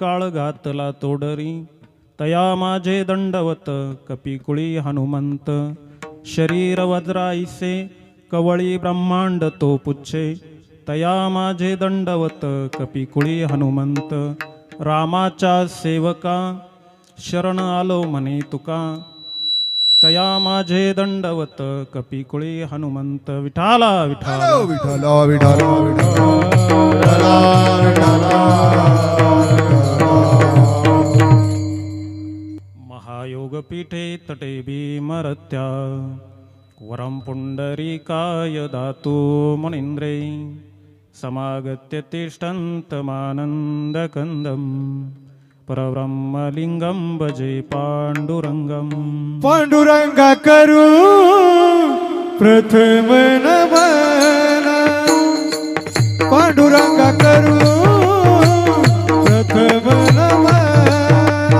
काळ घातला तोडरी, तया माझे दंडवत कपिकुळी हनुमंत. शरीर वज्राईसे कवळी ब्रह्मांड तो पुच्छे, तया माझे दंडवत कपिकुळी हनुमंत. रामाच्या सेवका शरण आलो म्हणे तुका, तया माझे दंडवत कपिकुळी हनुमंत. विठाला विठाला विठ्ठला विठ्ठला विठ्ठला महायोगपीठे तटे भीमरत्या, वरं पुंडरीकाय दातु मुनीन्द्रे. समागत्य तिष्ठन्तमानन्दकन्दं, परब्रह्मलिङ्गं भजे पाण्डुरङ्गम्. पांडुरंगा करू प्रथम नमन, पांडुरंगा करू प्रथम नमन,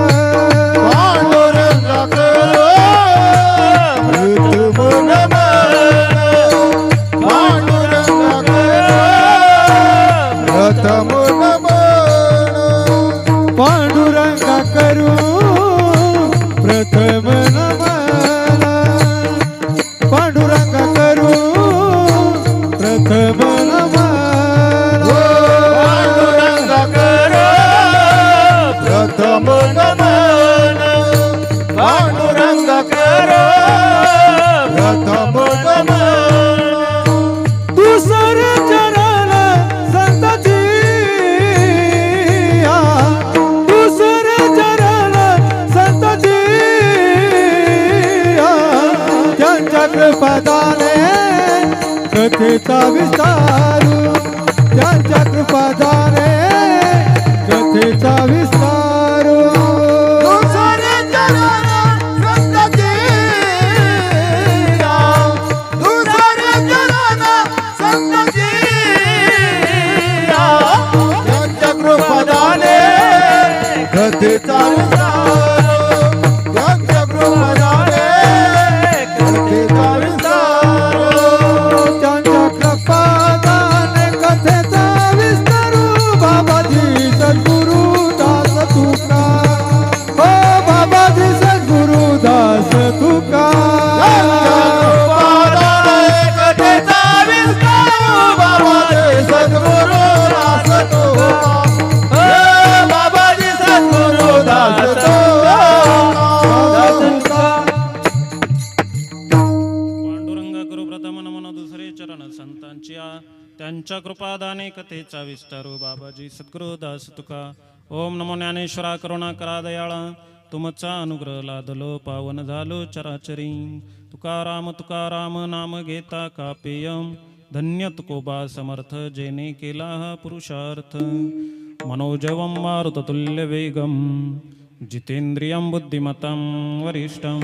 पांडुरंगा करू प्रथम नमन, पांडुरंगा करू प्रथम नमन, पांडुरंगा करू प्रथम नमन, पांडुरंगा करू प्रथम नमन, पांडुरंगा करू प्रथम नमन, पांडुरंगा करू प्रथम नमन. दुसर चरण संतती, दुसर चरण संतती, त्यांच्या कृपादाने कथेचा विस्तारू, त्यांच्या कृपादाने कथेचा विस्तारू. दुसर चरण संतती, दुसर चरण संतती, त्यांच्या कृपादाने कथेचा विस्तारू, त्यांच्या कृपादाने कथेचा विस्तारू, त्यांच्या कृपादाने कथेचा विस्तारू. बाबाजी सद्गुरु दास तुका, हो बाबाजी सद्गुरु दास तुका, कथेचा विस्तारू. बाबाजी सद्गुरु दास तुका, हो बाबाजी सद्गुरु दास तुका. पांडुरंगा करू प्रथम नमन दुसरे चरण संतांच्या, त्यांच्या कृपादाने कथेचा विस्तारू. बाबाजी सद्गुरुदास तुका. ओम नमो ज्ञानेश्वरा करुणा करा दयाळा, तुमचा अनुग्रह लादलो पावन झालो चराचरी. तुकाराम तुकाराम नाम घेता कापेयम, धन्य तुकोबा समर्थ जेने केला हा पुरुषार्थ. मनोजवं मारुततुल्य वेगं, जितेंद्रियं बुद्धिमतं वरिष्ठं.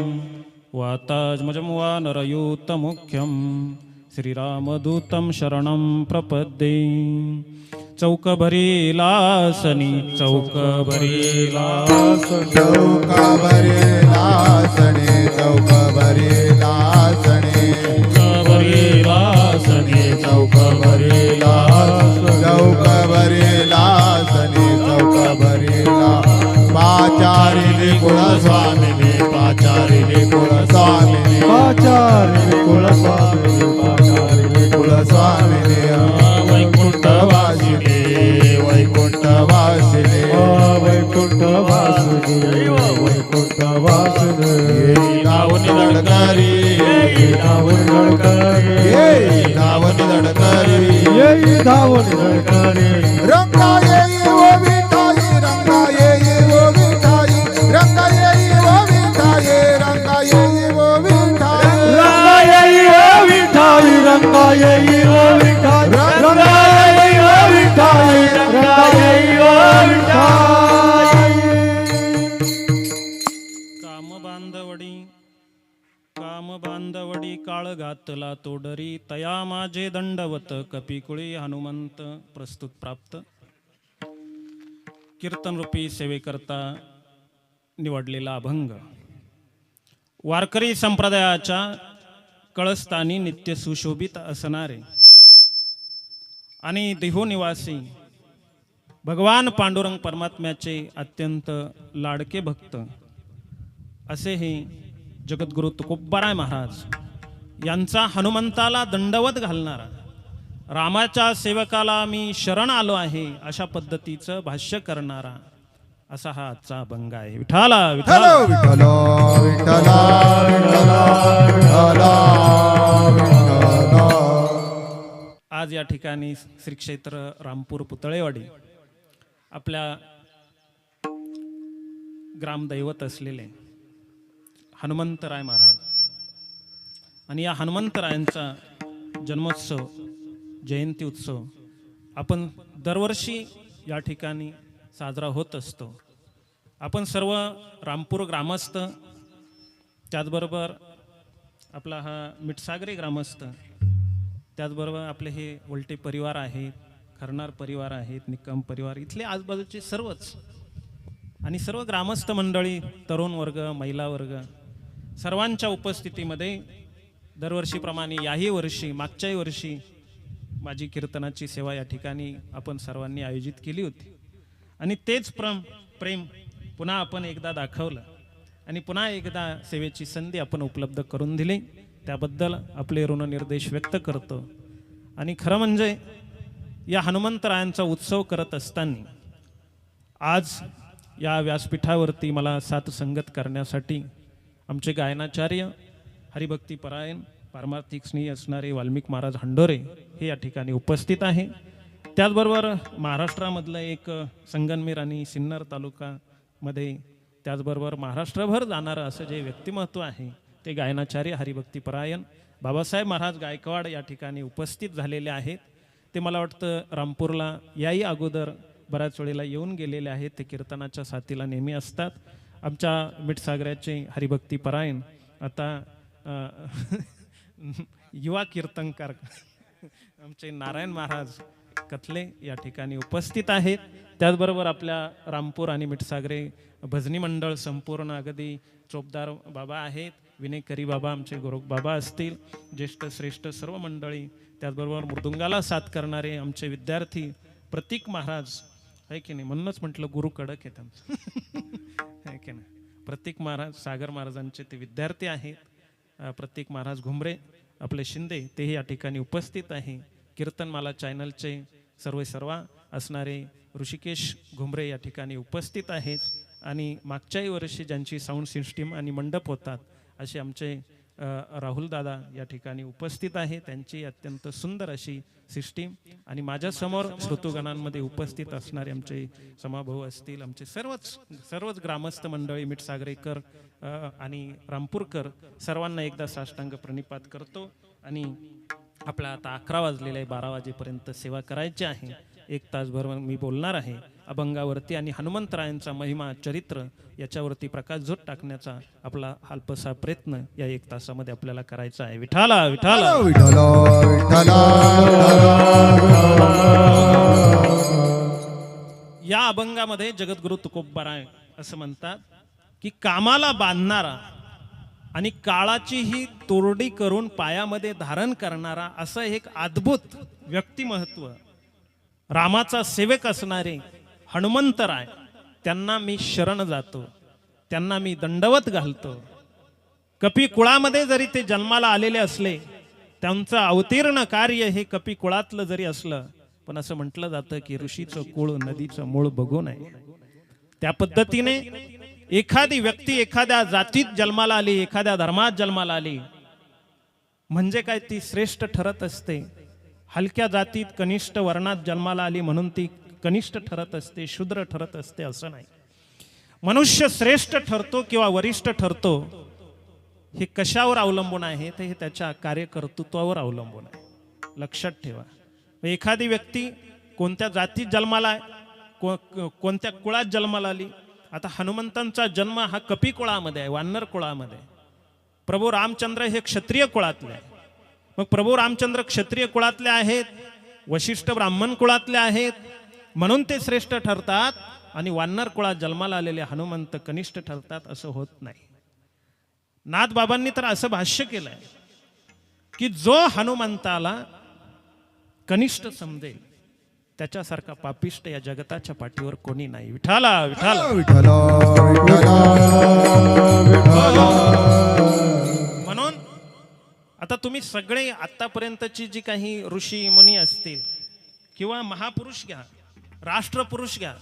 वातात्मजं वानरयूतमुख्यं, श्रीरामदूतं शरणं प्रपद्ये. चौकभरीलासनी चौकभरीलासनी, चौकाभरीलासने चौकाभरीलासने, चौकभरीलासनी चौकाभरीलासने, चौकाभरीलासने चौकाभरीला. पाचारिणी कुलस्वामिनी, पाचारिणी कुलस्वामिनी, पाचारिणी कुलस्वामिनी, पाचारिणी कुलस्वामिनी. वैकुंठवासिनी, वैकुंठवासिनी, वैकुंठवासिनी, वैकुंठवासिनी. नावनी लडकरी, नावनी लडकरी, नावनी लडकरी, धावनी लडकरी. रंगा येई ओ विठाई, रंगा येई ओ विठाई, रंगा येई ओ विठाई, रंगा येई ओ विठाई, रंगा येई ओ विठाई, रंगा येई ओ विठाई, रंगा येई ओ विठाई, रंगा येई ओ विठाई. काम बांधवडी काळ घातला तोडरी, तया माझे दंडवत कपिकुळी हनुमंत. प्रस्तुत प्राप्त कीर्तन रूपी सेवेकरता निवडलेला अभंग. वारकरी संप्रदायाच्या कळस्थानी नित्य सुशोभित असणारे आणि देहो निवासी भगवान पांडुरंग परमात्म्याचे अत्यंत लाडके भक्त असे हे जगद्गुरु तुकोबाराय महाराज यांचा हनुमंताला दंडवत घालणारा, रामाच्या सेवकाला मी शरण आलो आहे अशा पद्धतीचं भाष्य करणारा असा हा आजचा अभंग आहे. विठाला विठाला विठ्ठल विठ्ठल आज या ठिकाणी श्री क्षेत्र रामपूर पुतळेवाडी आपल्या ग्रामदैवत असलेले हनुमंतराय महाराज आणि या हनुमंतरायांचा जन्मोत्सव जयंती उत्सव आपण दरवर्षी या ठिकाणी साजरा होत असतो. आपण सर्व रामपूर ग्रामस्थ, त्याचबरोबर आपला हा मिठसागरी ग्रामस्थ, त्याचबरोबर आपले हे वलटे परिवार आहेत, खरनार परिवार आहेत, निकम परिवार, इथले आजूबाजूचे सर्वच आणि सर्व ग्रामस्थ मंडळी, तरुण वर्ग, महिला वर्ग सर्वांच्या उपस्थितीमध्ये दरवर्षीप्रमाणे याही वर्षी, मागच्याही वर्षी माझी कीर्तनाची सेवा या ठिकाणी आपण सर्वांनी आयोजित केली होती आणि तेच प्रेम पुन्हा आपण एकदा दाखवलं आणि पुन्हा एकदा सेवेची संधी आपण उपलब्ध करून दिली. त्याबद्दल आपले ऋणनिर्देश व्यक्त करतो. आणि खरं म्हणजे या हनुमंतरायांचा उत्सव करत असताना आज या व्यासपीठावरती मला साथ संगत करण्यासाठी आमचे गायनाचार्य, हरिभक्ती परायण, पारमार्थिक स्नेही असणारे वाल्मिक महाराज हंडोरे हे या ठिकाणी उपस्थित आहे. त्याचबरोबर महाराष्ट्रामधलं एक संगनमेर आणि सिन्नर तालुकामध्ये, त्याचबरोबर महाराष्ट्रभर जाणारं असं जे व्यक्तिमत्व आहे ते गायनाचार्य, हरिभक्ती परायण बाबासाहेब महाराज गायकवाड या ठिकाणी उपस्थित झालेले आहेत. ते मला वाटतं रामपूरला याही अगोदर बऱ्याच वेळेला येऊन गेलेले आहेत. ते कीर्तनाच्या साथीला नेहमी असतात. आमच्या मिठसागराचे हरिभक्ती परायण आता युवा कीर्तनकार आमचे नारायण महाराज कथले या ठिकाणी उपस्थित आहेत. त्याचबरोबर आपल्या रामपूर आणि मिठसागरे भजनी मंडळ संपूर्ण अगदी चोपदार बाबा आहेत, विनेकरी बाबा, आमचे गोरख बाबा असतील, ज्येष्ठ श्रेष्ठ सर्व मंडळी, त्याचबरोबर मृदुंगाला साथ करणारे आमचे विद्यार्थी प्रतीक महाराज आहे की नाही, म्हणूनच म्हटलं गुरु कडक आहेत आमचं आहे की नाही. प्रतीक महाराज सागर महाराजांचे ते विद्यार्थी आहेत. प्रतीक महाराज घुमरे आपले शिंदे तेही या ठिकाणी उपस्थित आहे. कीर्तनमाला चॅनलचे सर्व असणारे ऋषिकेश घुमरे या ठिकाणी उपस्थित आहेत. आणि मागच्याही वर्षी ज्यांची साऊंड सिस्टीम आणि मंडप होतात असे आमचे राहुल दादा या ठिकाणी उपस्थित आहे. त्यांची अत्यंत सुंदर अशी सिस्टीम आणि माझ्यासमोर श्रोतुगणांमध्ये उपस्थित असणारे आमचे समाभाऊ असतील, आमचे सर्वच ग्रामस्थ मंडळी, मिठसागरेकर आणि रामपूरकर सर्वांना एकदा साष्टांग प्रणिपात करतो. आणि आपला आता 11 वाजलेले आहे, 12 वाजेपर्यंत सेवा करायची आहे. 1 तासभर मी बोलणार आहे अभंगावरती आणि हनुमंतरायांचा महिमा, चरित्र याच्यावरती प्रकाशझोत टाकण्याचा आपला अल्पसा प्रयत्न या 1 तासामध्ये आपल्याला करायचा आहे. विठाला विठाला विठ्ठल विठ्ठल या अभंगामध्ये जगद्गुरु तुकोबाराय असं म्हणतात की कामाला बांधणारा आणि काळाचीही तोरडी करून पायामध्ये धारण करणारा असं एक अद्भुत व्यक्तिमत्व रामाचा सेवक असणारे हनुमंतराय, त्यांना मी शरण जातो, त्यांना मी दंडवत घालतो. कपी कुळामध्ये जरी ते जन्माला आलेले असले, त्यांचं अवतीर्ण कार्य हे कपी कुळातलं जरी असलं, पण असं म्हटलं जातं की ऋषीचं कुळ नदीचं मूळ बघू नये. त्या पद्धतीने एखादी व्यक्ती एखाद्या जातीत जन्माला आली, एखाद्या धर्मात जन्माला आली म्हणजे काय ती श्रेष्ठ ठरत असते. हलक्या जातीत कनिष्ठ वर्णात जन्माला आली म्हणून ती कनिष्ठ ठरत असते, शूद्र ठरत असते असं नाही. मनुष्य श्रेष्ठ ठरतो किंवा वरिष्ठ ठरतो हे कशावर अवलंबून आहे, तर हे त्याच्या कार्यकर्तृत्वावर अवलंबून आहे. लक्षात ठेवा. एखादी व्यक्ती कोणत्या जातीत जन्माला आहे, कोणत्या कुळात जन्माला आली. आता हनुमंतांचा जन्म हा कपी कुळामध्ये आहे, वानर कुळामध्ये. प्रभू रामचंद्र हे क्षत्रिय कुळातले आहे. मग प्रभू रामचंद्र क्षत्रिय कुळातले आहेत, वशिष्ठ ब्राह्मण कुळातले आहेत म्हणून ते श्रेष्ठ ठरतात आणि वानर कुळात जन्माला आलेले हनुमंत कनिष्ठ ठरतात असं होत नाही. नाथबाबांनी तर असं भाष्य केलंय की जो हनुमंताला कनिष्ठ समजेल त्याच्यासारखा पापिष्ट या जगताच्या पाठीवर कोणी नाही. विठाला विठाला. विठ्ठल विठ्ठल म्हणून आता तुम्ही सगळे आतापर्यंतची जी काही ऋषी मुनी असतील किंवा महापुरुष घ्या, राष्ट्रपुरुष घ्या,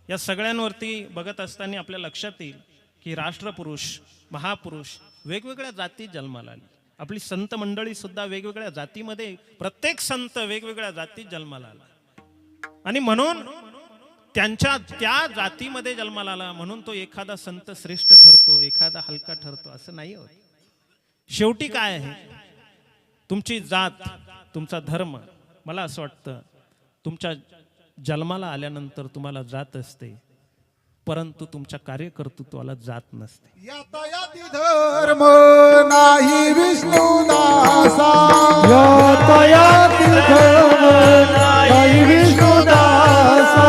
या सगळ्यांवरती बघत असताना आपल्या लक्षात येईल की राष्ट्रपुरुष, महापुरुष वेगवेगळ्या जाती जन्माला आली. आपली संत मंडळी सुद्धा वेगवेगळ्या जातीमध्ये, प्रत्येक संत वेगवेगळ्या जातीत जन्माला आला आणि म्हणून त्यांच्या त्या जातीमध्ये जन्माला आला म्हणून तो एखादा संत श्रेष्ठ ठरतो, एखादा हलका ठरतो असं नाही होत. शेवटी काय आहे, तुमची जात, तुमचा धर्म. मला असं वाटतं तुमच्या जन्माला आल्यानंतर तुम्हाला जात असते, परंतु तुमच्या कार्यकर्तृत्वाला जात नसते. यातायाती धर्म नाही विष्णुदासा, यातायाती धर्म नाही विष्णुदासा,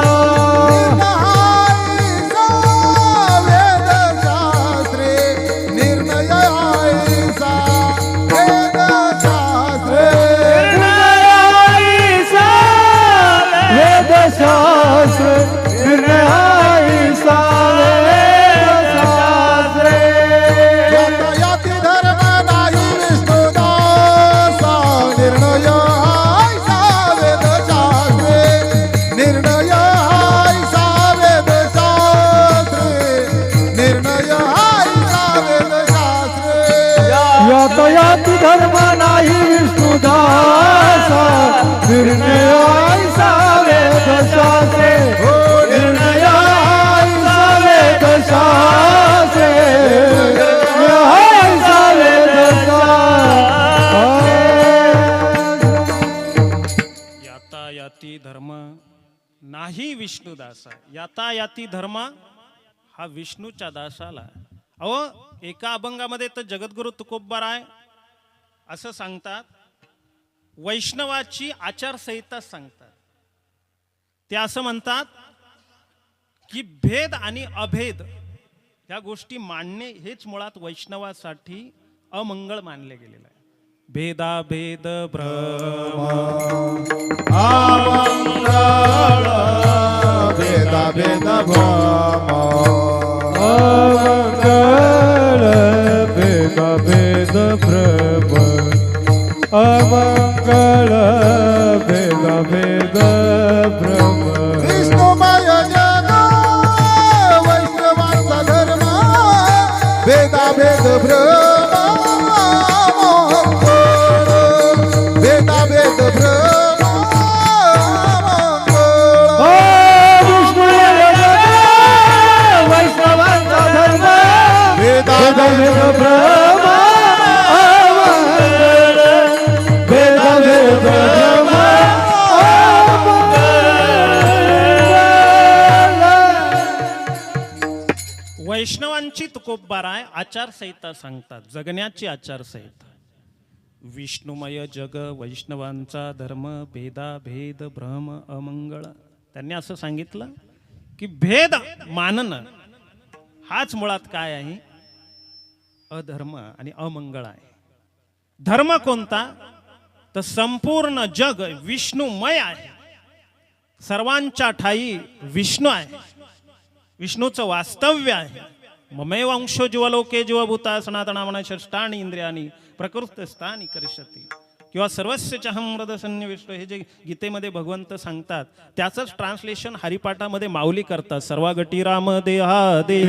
निर्णय आईसा वेदशास्त्रे, वेदशास्त्र निर्णयाईसा वेदशास्त्रे, यातायाती धर्म नाही विष्णुदासा, निर्णय आईसा वेदशास्त्रे, निर्णय आईसा वेदशास्त्रे, निर्णय आईसा वेदशास्त्रे. यातायाती धर्म नाही विष्णुदासा, निर्णयाईसा वेदशास्त्रे, निर्णयाईसा वेदशास्त्रे, निर्णयाईसा वेदशास्त्रे. यातायाती धर्म नाही विष्णुदासा. यातायाती धर्म हा विष्णूच्या दासाला. अहो, एका अभंगामध्ये तर जगद्गुरु तुकोबाराय असं सांगतात, वैष्णवाची आचारसंहिता सांगतात. ते असं म्हणतात की भेद आणि अभेद या गोष्टी मांडणे हेच मुळात वैष्णवासाठी अमंगळ मानले गेलेलं आहे. भेदाभेद भ्रम अमंगळ भेदाभेद भ्रम, अमंगळ भेदाभेद भ्रम, अमंगळ भेदाभेद भ्रम. विष्णुमय जग वैष्णवांचा धर्म, भेदाभेद भ्रम मंगळ, भेदाभेद भ्रम मंगळ. ओ विष्णू वैष्णवांचा धर्म, भेदाभेद भ्रम अमंगळ, भेदाभेद भ्रम वैष्णवांची तुकोबाराय आचारसंहिता सांगतात, जगण्याची आचारसंहिता. विष्णुमय जग वैष्णवांचा धर्म, भेदाभेद भ्रम अमंगळ. त्यांनी असं सांगितलं की भेद मानणं हाच मुळात काय आहे, अधर्म आणि अमंगळ आहे. धर्म कोणता, तर संपूर्ण जग विष्णुमय आहे. सर्वांच्या ठाई विष्णू आहे, विष्णूचं वास्तव्य आहे. ममेव अंशो जीवलोके जीवभूता सनातनामना षष्ठानि इंद्रियानी प्रकृतस्थानी करिष्यति. किंवा सर्वस्य चहं हृदसन्निविष्टो, हे जे गीतेमध्ये भगवंत सांगतात त्याचंच ट्रान्सलेशन हरिपाठामध्ये माऊली करतात. सर्वागटी राम देहा दे,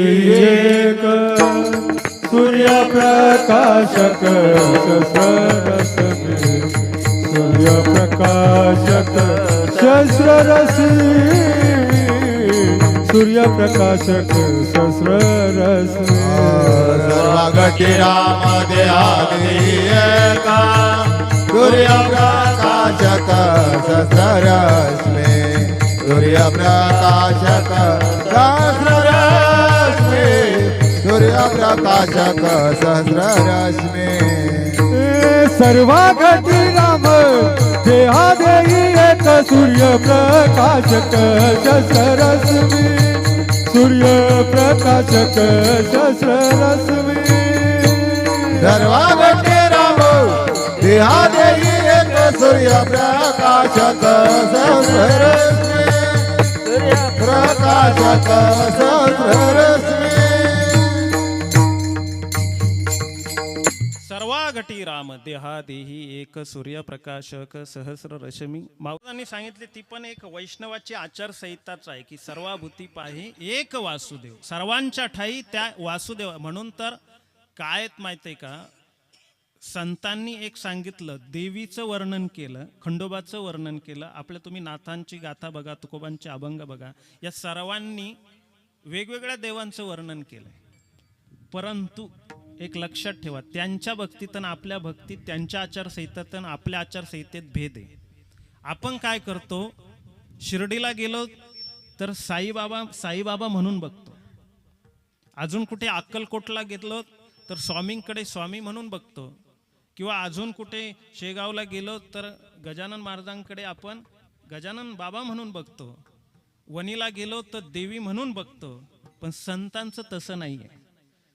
सूर्यप्रकाशक शस्त्ररश्मी, सूर्यप्रकाशक शस्त्ररश्मी, सूर्यप्रकाशक शस्त्ररश्मी. सर्वगटी राम देहादेका, सूर्यप्रकाशक सहस्ररश्मी, सूर्यप्रकाशक सहस्ररश्मी, सूर्यप्रकाशक सहस्ररश्मी. सर्वागती राम देहा देई एक, सूर्यप्रकाशक शस्त्ररश्मी, सूर्यप्रकाशक शस्त्ररश्मी. सर्वागटी राम देहा देई एक, सूर्यप्रकाशक सहस्ररश्मी प्रकाशक सहस्ररश्मी सर्वा घटी राम देहा देही एक सूर्यप्रकाशक सहस्र रश्मी. माऊलींनी सांगितले ती पण एक वैष्णवाची आचारसंहिताच आहे की सर्वाभूती पाही एक वासुदेव, सर्वांच्या ठाई त्या वासुदेव. म्हणून तर काय माहिती आहे का, संतांनी एक सांगितलं, देवीचं वर्णन केलं, खंडोबाचं वर्णन केलं, आपल्या तुम्ही नाथांची गाथा बघा, तुकोबांचे अभंग बघा, या सर्वांनी वेगवेगळ्या देवांचं वर्णन केलं. परंतु एक लक्षात ठेवा, त्यांच्या भक्तीत आणि आपल्या भक्तीत, त्यांच्या आचारसंहितेत आणि आपल्या आचारसंहितेत भेद आहे. आपण काय करतो, शिर्डीला गेलो तर साईबाबा म्हणून बघतो. अजून कुठे अक्कलकोटला गेलो तर स्वामींकडे स्वामी म्हणून बघतो. किंवा अजून कुठे शेगावला गेलो तर गजानन महाराजांकडे आपण गजानन बाबा म्हणून बघतो. वणीला गेलो तर देवी म्हणून बघतो. पण संतांचं तसं नाही आहे.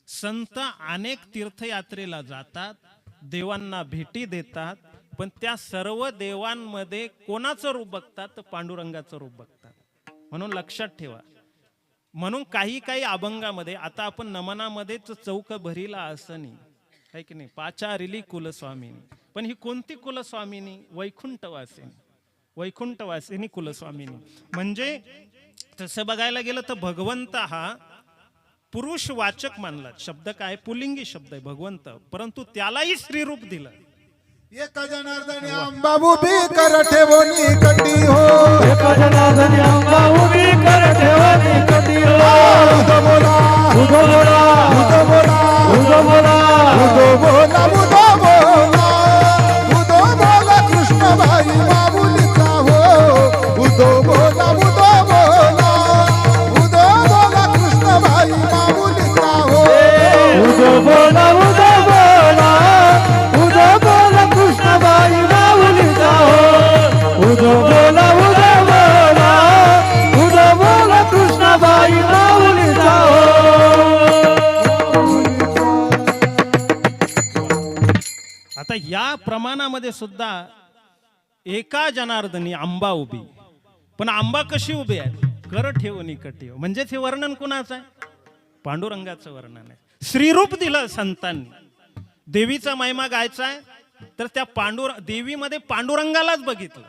संत अनेक तीर्थयात्रेला जातात, देवांना भेटी देतात, पण त्या सर्व देवांमध्ये कोणाचं रूप बघतात, तर पांडुरंगाचं रूप बघतात. म्हणून लक्षात ठेवा. म्हणून काही अभंगामध्ये, आता आपण नमनामध्येच चौक भरीला असनी, आहे की नाही, पाचारिली कुलस्वामिनी, पण ही कोणती कुलस्वामिनी, वैकुंठवासिनी कुलस्वामिनी. म्हणजे तसं बघायला गेलं तर भगवंत हा पुरुषवाचक मानला. शब्द काय, पुलिंगी शब्द आहे भगवंत, परंतु त्यालाही स्त्रीरूप दिलं. एक जनार्दनी अंबा उभी कर ठेवणी कटी हो, एक जनार्दनी अंबा उभी कर ठेवणी कटी हो. उदो बोला उदो बोला उदो बोला उदो बोला उदो बोला उदो बोला उदो बोला कृष्णबाई माऊलीचा हो. उदो बोला उदो बोला उदो बोला कृष्णबाई माऊलीचा हो. उदो बोला उदो बोला उदो बोला कृष्णबाई माऊलीचा हो. उदो बोला उदो बोला उदो बोला कृष्णबाई माऊलीचा हो. आता या प्रमाणामध्ये सुद्धा एका जनार्दनी आंबा उभी, पण आंबा कशी उभी आहे, कर ठेवणी कटी हो. म्हणजेच हे वर्णन कुणाचं आहे, पांडुरंगाचं वर्णन आहे. श्रीरूप दिलं संतांनी. देवीचा महिमा गायचा आहे तर त्या देवीमध्ये पांडुरंगालाच बघितलं.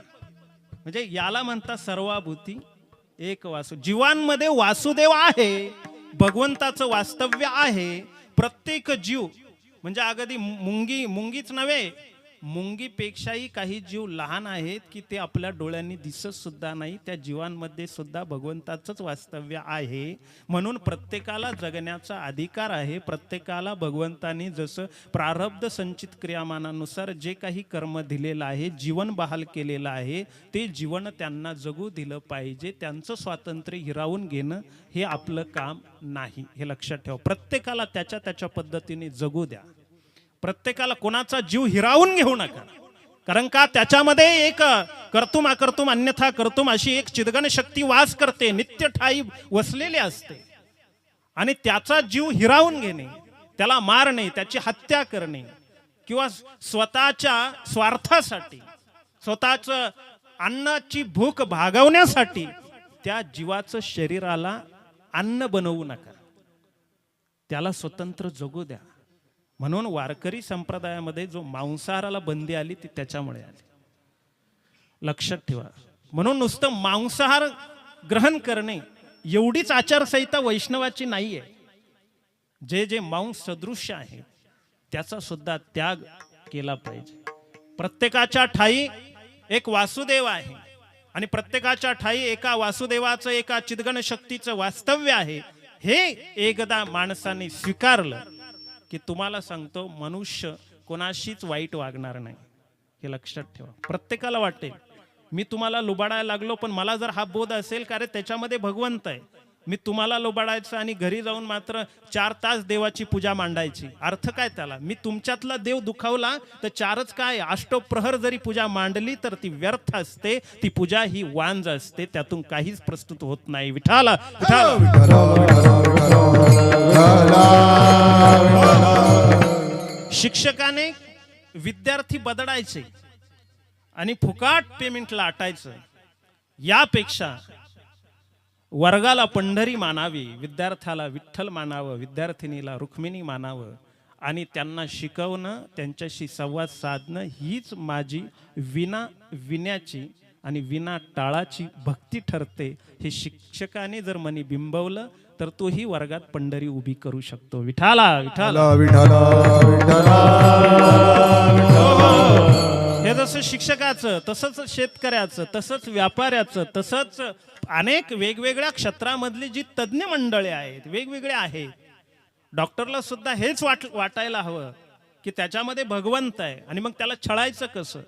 म्हणजे याला म्हणतात सर्वाभूती एक वासु. जीवांमध्ये वासुदेव आहे, भगवंताचं वास्तव्य आहे. प्रत्येक जीव म्हणजे अगदी मुंगीच नव्हे, मुंगीपेक्षाही काही जीव लहान आहेत की ते आपल्या डोळ्यांनी दिसत सुद्धा नाही. त्या जीवांमध्ये सुद्धा भगवंताचंच वास्तव्य आहे. म्हणून प्रत्येकाला जगण्याचा अधिकार आहे. प्रत्येकाला भगवंतानी जसं प्रारब्ध संचित क्रियामानानुसार जे काही कर्म दिलेलं आहे, जीवन बहाल केलेलं आहे, ते जीवन त्यांना जगू दिलं पाहिजे. त्यांचं स्वातंत्र्य हिरावून घेणं हे आपलं काम नाही, हे लक्षात ठेवा. प्रत्येकाला त्याच्या पद्धतीने जगू द्या. प्रत्येकाला कोणाचा जीव हिरावून घेऊ नका. कारण का, त्याच्यामध्ये एक कर्तुम अकर्तुम अन्यथा कर्तुम अशी एक चिदगण शक्ती वास करते, नित्य ठाई वसलेली असते. आणि त्याचा जीव हिरावून घेणे, त्याला मारणे, त्याची हत्या करणे किंवा स्वतःच्या स्वार्थासाठी, स्वतःचं अन्नाची भूक भागवण्यासाठी त्या जीवाचं शरीराला अन्न बनवू नका. त्याला स्वतंत्र जगू द्या. म्हणून वारकरी संप्रदायामध्ये जो मांसाहाराला बंदी आली ती त्याच्यामुळे आली, लक्षात ठेवा. म्हणून नुसतं मांसाहार ग्रहण करणे एवढीच आचारसंहिता वैष्णवाची नाही आहे. जे मांस सदृश्य आहे त्याचा सुद्धा त्याग केला पाहिजे. प्रत्येकाच्या ठाई एक वासुदेव आहे आणि प्रत्येकाच्या ठाई एका वासुदेवाचं, एका चिदगण शक्तीचं वास्तव्य आहे. हे एकदा माणसाने स्वीकारलं की तुम्हाला सांगतो, मनुष्य कोणाशीच वाईट वागणार नाही, हे लक्षात ठेवा. प्रत्येकाला वाटेल मी तुम्हाला लुबाडायला लागलो, पण मला जर हा बोध असेल का रे त्याच्यामध्ये भगवंत आहे, मी तुम्हाला लुबाडायचं आणि घरी जाऊन मात्र 4 तास देवाची पूजा मांडायची, अर्थ काय त्याला? मी तुमच्यातला देव दुखावला तर 4च काय, अष्टप्रहर जरी पूजा मांडली तर ती व्यर्थ असते. ती पूजा ही वांज असते, त्यातून काहीच प्रस्तुत होत नाही. विठाला शिक्षकाने विद्यार्थी बदलायचे आणि फुकाट पेमेंट लाटायचं यापेक्षा वर्गाला पंढरी मानावी, विद्यार्थ्याला विठ्ठल मानावं, विद्यार्थिनीला रुक्मिणी मानावं आणि त्यांना शिकवणं, त्यांच्याशी संवाद साधणं हीच माझी विण्याची आणि विना टाळाची भक्ती ठरते. हे शिक्षकाने जर मनी बिंबवलं तर तोही वर्गात पंढरी उभी करू शकतो. विठाला विठाला विठाला विठाला हे जसं शिक्षकाचं, तसंच शेतकऱ्याचं, तसंच व्यापाऱ्याचं, तसंच अनेक वेगवेगळ्या क्षेत्रामधली जी तज्ज्ञ मंडळी आहेत वेगवेगळे आहेत. डॉक्टरला सुद्धा हेच वाटायला हवं की त्याच्यामध्ये भगवंत आहे आणि मग त्याला छळायचं कसं.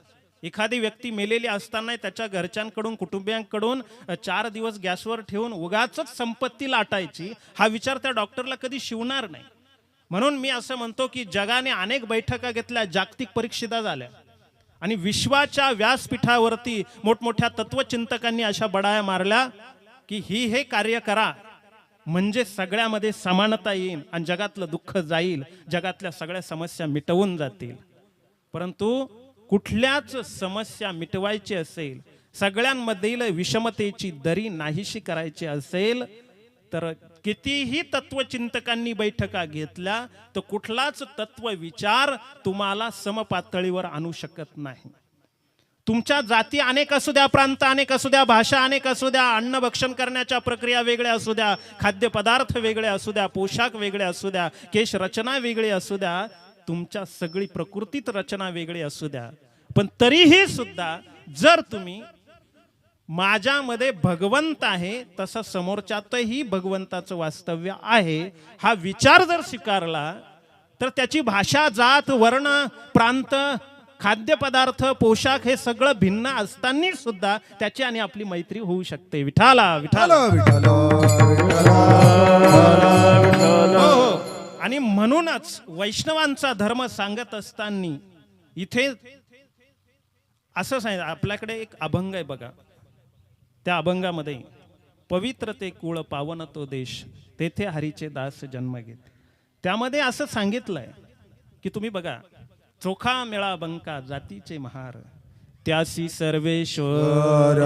एखादी व्यक्ती मेलेली असताना त्याच्या घरच्यांकडून कुटुंबियांकडून 4 दिवस गॅसवर ठेवून उगाच संपत्ती लाटायची हा विचार त्या डॉक्टरला कधी शिवणार नाही. म्हणून मी असं म्हणतो की जगाने अनेक बैठका घेतल्या, जागतिक परीक्षिता झाल्या आणि विश्वाच्या व्यासपीठावरती मोठमोठ्या तत्वचिंतकांनी अशा बडाया मारल्या की हे कार्य करा म्हणजे सगळ्यामध्ये समानता येईल आणि जगातलं दुःख जाईल, जगातल्या सगळ्या समस्या मिटवून जातील. परंतु कुठल्याच समस्या मिटवायची असेल, सगळ्यांमधील विषमतेची दरी नाहीशी करायची असेल तर कितीही तत्वचिंतकांनी बैठका घेतल्या तर कुठलाच तत्व विचार तुम्हाला समपातळीवर आणू शकत नाही. तुमच्या जाती अनेक असू द्या, प्रांत अनेक असू द्या, भाषा अनेक असू द्या, अन्न भक्षण करण्याच्या प्रक्रिया वेगळ्या असू द्या, खाद्यपदार्थ वेगळे असू द्या, पोशाख वेगळे असू द्या, केश रचना वेगळी असू द्या, तुमच्या सगळी प्रकृतीत रचना वेगळी असू द्या, पण तरीही सुद्धा जर तुम्ही माझ्यामध्ये भगवंत आहे तसा समोरच्यातही भगवंताचं वास्तव्य आहे हा विचार जर स्वीकारला तर त्याची भाषा, जात, वर्ण, प्रांत, खाद्यपदार्थ, पोशाख हे सगळं भिन्न असताना सुद्धा त्याची आणि आपली मैत्री होऊ शकते. विठाला विठाला आणि म्हणूनच वैष्णवांचा धर्म सांगत असताना इथे असं सांगितलं. आपल्याकडे एक अभंग आहे बघा, त्या अभंगामध्ये पवित्र ते कुळ पावन तो देश तेथे हरीचे दास जन्म घेत. त्यामध्ये असं सांगितलंय की तुम्ही बघा, चोखा मेळा बंका जातीचे महार त्यासी सर्वेश्वर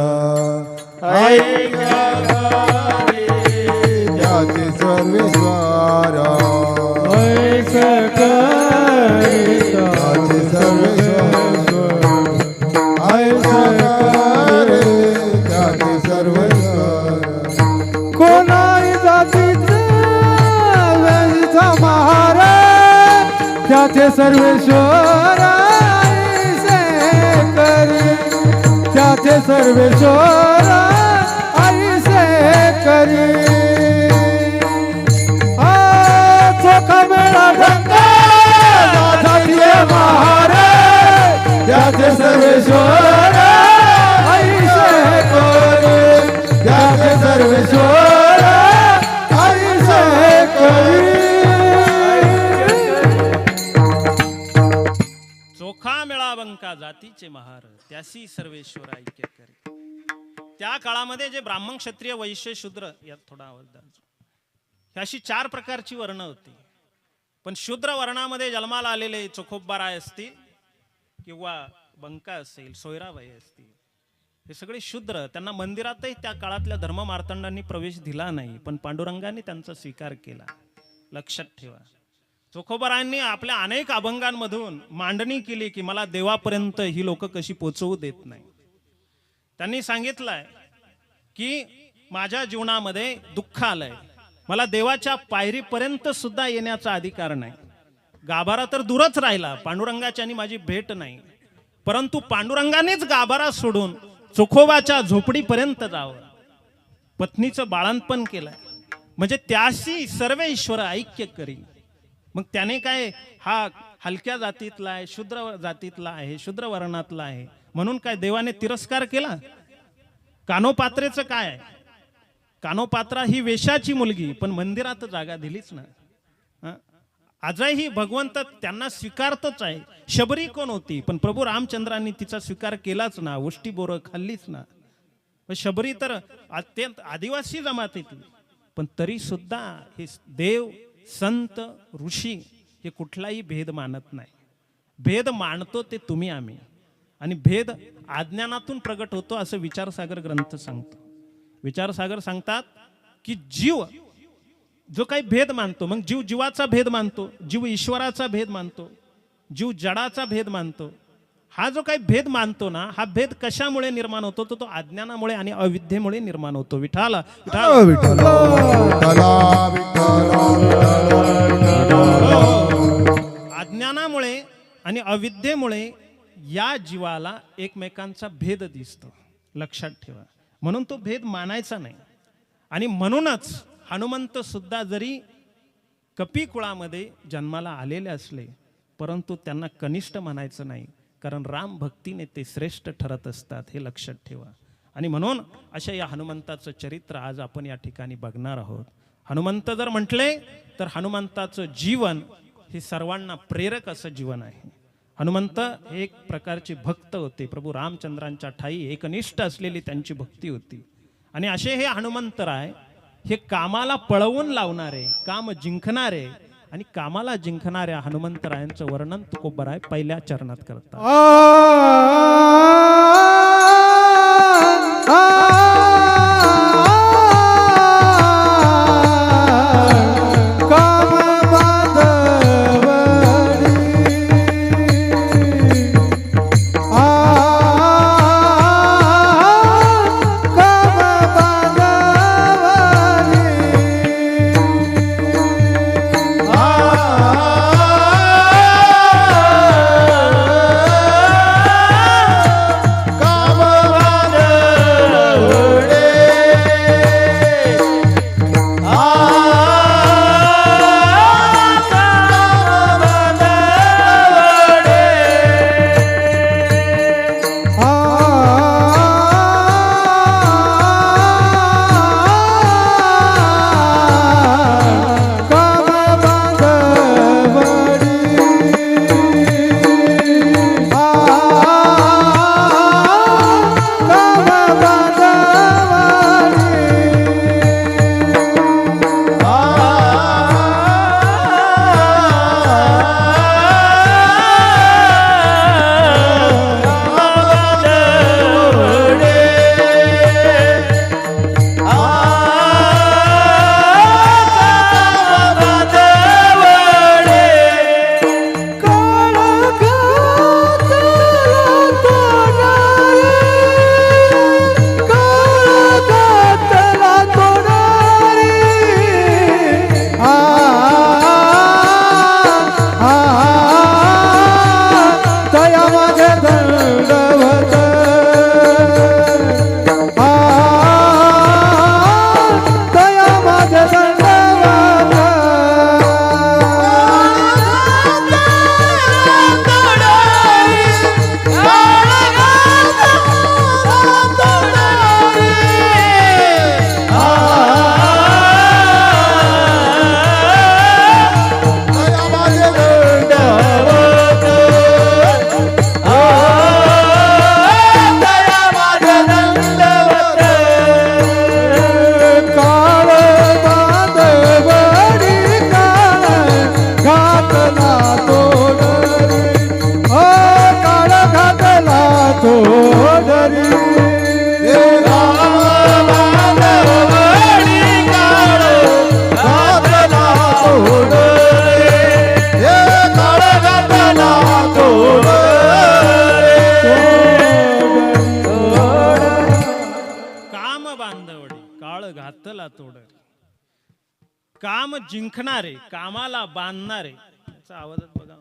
त्याचे सर्वेश्वर कोणाही जातीचा महार त्याचे सर्वेश्वर ऐसे करी, त्याचे सर्वेश्वर ऐसे करी. चोखा मेळा बंका जातीचे महार त्याचे सर्वेश्वर ऐसे करी, त्याचे सर्वेश्वर ऐसे करी. चोखा मेळा बंका जातीचे महार त्यासी सर्वेश्वर ऐक्य करी. त्या काळामध्ये जे ब्राह्मण, क्षत्रिय, वैश्य, शूद्र, यात थोडा आवाज द्यायचा, अशी 4 प्रकारची वर्ण होती. पण शूद्र वर्णामध्ये जन्माला आलेले चोखोबराय असतील किंवा बंका असेल, सोयराबाई असतील, हे सगळे शूद्र. त्यांना मंदिरातही त्या काळातल्या धर्म मार्तंडांनी प्रवेश दिला नाही, पण पांडुरंगाने त्यांचा स्वीकार केला. लक्षात ठेवा, चोखोबरायांनी आपल्या अनेक अभंगांमधून मांडणी केली की मला देवापर्यंत ही लोक कशी पोचवू देत नाही. त्यांनी सांगितलंय की माझ्या जीवनामध्ये दुःख आलंय, मला देवाच्या पायरीपर्यंत सुद्धा येण्याचा अधिकार नाही. गाभारा तर दूरच राहिला, पांडुरंगाची आणि माझी भेट नाही, परंतु पांडुरंगानेच गाभारा सोडून चोखोबाच्या झोपडीपर्यंत जावं. पत्नीचं बाळंतपण केलंय म्हणजे त्याशी सर्व ईश्वर ऐक्य करी. मग त्याने काय, हा हलक्या जातीतला आहे, शूद्र जातीतला आहे, शूद्र वर्णातला आहे म्हणून काय देवाने तिरस्कार केला? कानोपात्रेचं काय आहे? कानोपात्रा ही वेशाची मुलगी, पण मंदिरात जागा दिलीच ना. आजही भगवंत त्यांना स्वीकारतच आहे. शबरी कोण होती, पण प्रभू रामचंद्रांनी तिचा स्वीकार केलाच ना, उष्टी बोरं खाल्लीच ना. शबरी तर अत्यंत आदिवासी जमातीतली, पण तरी सुद्धा हे देव, संत, ऋषी हे कुठलाही भेद मानत नाही. भेद मानतो ते तुम्ही आम्ही. आणि भेद अज्ञानातून प्रगट होतो असं विचारसागर ग्रंथ सांगतो. विचारसागर सांगतात की जीव जो काही भेद मानतो, मग जीव जीवाचा भेद मानतो, जीव ईश्वराचा भेद मानतो, जीव जडाचा भेद मानतो. हा जो काही भेद मानतो ना, हा भेद कशामुळे निर्माण होतो? तो अज्ञानामुळे आणि अविद्येमुळे निर्माण होतो. विठाला विठ्ठल विठ्ठला अज्ञानामुळे आणि अविद्येमुळे या जीवाला एकमेकांचा भेद दिसतो. लक्षात ठेवा. म्हणून तो भेद मानायचा नाही. आणि म्हणूनच हनुमंत सुद्धा जरी कपी कुळामध्ये जन्माला आलेले असले, परंतु त्यांना कनिष्ठ म्हणायचं नाही, कारण राम भक्तीने ते श्रेष्ठ ठरत असतात. हे लक्षात ठेवा. आणि म्हणून अशा या हनुमंताचं चरित्र आज आपण या ठिकाणी बघणार आहोत. हनुमंत जर म्हटले तर हनुमंताचं जीवन हे सर्वांना प्रेरक असं जीवन आहे. हनुमंत हे एक प्रकारचे भक्त होते. प्रभू रामचंद्रांच्या ठाई एकनिष्ठ असलेली त्यांची भक्ती होती. आणि असे हे हनुमंतराय हे कामाला पळवून लावणारे, काम जिंकणारे आणि कामाला जिंकणाऱ्या हनुमंतरायांचं वर्णन तुकोबराय पहिल्या चरणात करतात. काम जिंकणारे, कामाला बांधणारे. याचा आवाजात बघा,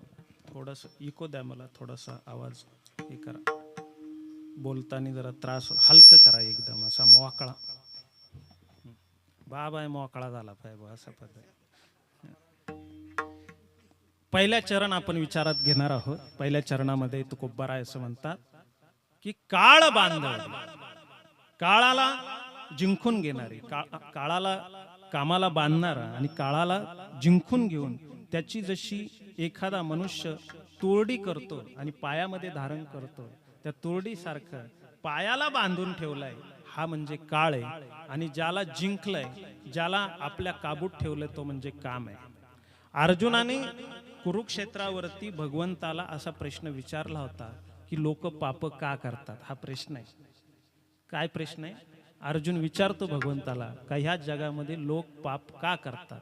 थोडस इको द्या मला, थोडासा आवाज हे करा, बोलताना जरा त्रास हलकं करा, एकदम असा मोकळा. बाबा मोकळा झाला पाहिजे असा पद्धत. पहिल्या चरण आपण विचारात घेणार आहोत. पहिल्या चरणामध्ये तुकोबाराय असं म्हणतात की काळ बांधव, काळाला जिंकून घेणारे, काळाला कामाला बांधणारा आणि काळाला जिंकून घेऊन त्याची जशी एखादा मनुष्य तोरडी करतो आणि पायामध्ये धारण करतो, त्या तोरडीसारखं पायाला बांधून ठेवलाय हा म्हणजे काळ आहे. आणि ज्याला जिंकलंय, ज्याला आपल्या काबूत ठेवलंय तो म्हणजे काम आहे. अर्जुनाने कुरुक्षेत्रावरती भगवंताला असा प्रश्न विचारला होता, की लोक पाप का करतात, हा प्रश्न आहे. काय प्रश्न आहे? अर्जुन विचारतो भगवंताला का ह्या जगामध्ये लोक पाप का करतात,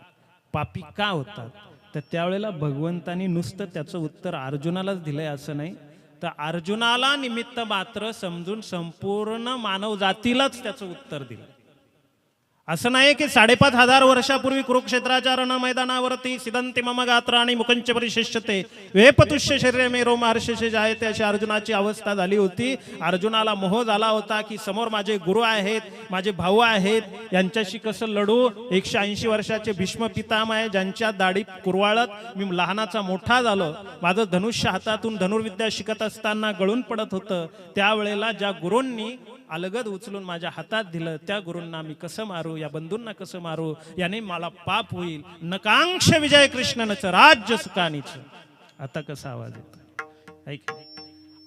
पापी का होतात. तर त्यावेळेला भगवंतानी नुसतं त्याचं उत्तर अर्जुनालाच दिलंय असं नाही, तर अर्जुनाला निमित्त मात्र समजून संपूर्ण मानव जातीलाच त्याचं उत्तर दिलं. असं नाही की 5,500 वर्षापूर्वी कुरुक्षेत्राच्या रण मैदानावरती सिदंती मम गात्र आणि मुकंच परिशिष्यते वेपतुष्य शरीर मे रोम हर्षशे जायते अशी अर्जुनाची अवस्था झाली होती. अर्जुनाला मोह झाला होता की समोर माझे गुरु आहेत, माझे भाऊ आहेत, यांच्याशी कसं लढू. 180 वर्षाचे भीष्म पितामह आहे, ज्यांच्या दाढी कुरवाळत मी लहानाचा मोठा झालो. माझं धनुष्य हातातून धनुर्विद्या शिकत असताना गळून पडत होतं. त्यावेळेला ज्या गुरूंनी अलगद उचलून माझ्या हातात दिलं, त्या गुरूंना मी कसं मारू, या बंधूंना कसं मारू, याने मला पाप होईल. नकांक्ष विजय कृष्णनच राज्य सुखानीच. आता कसा आवाज येतो ऐक.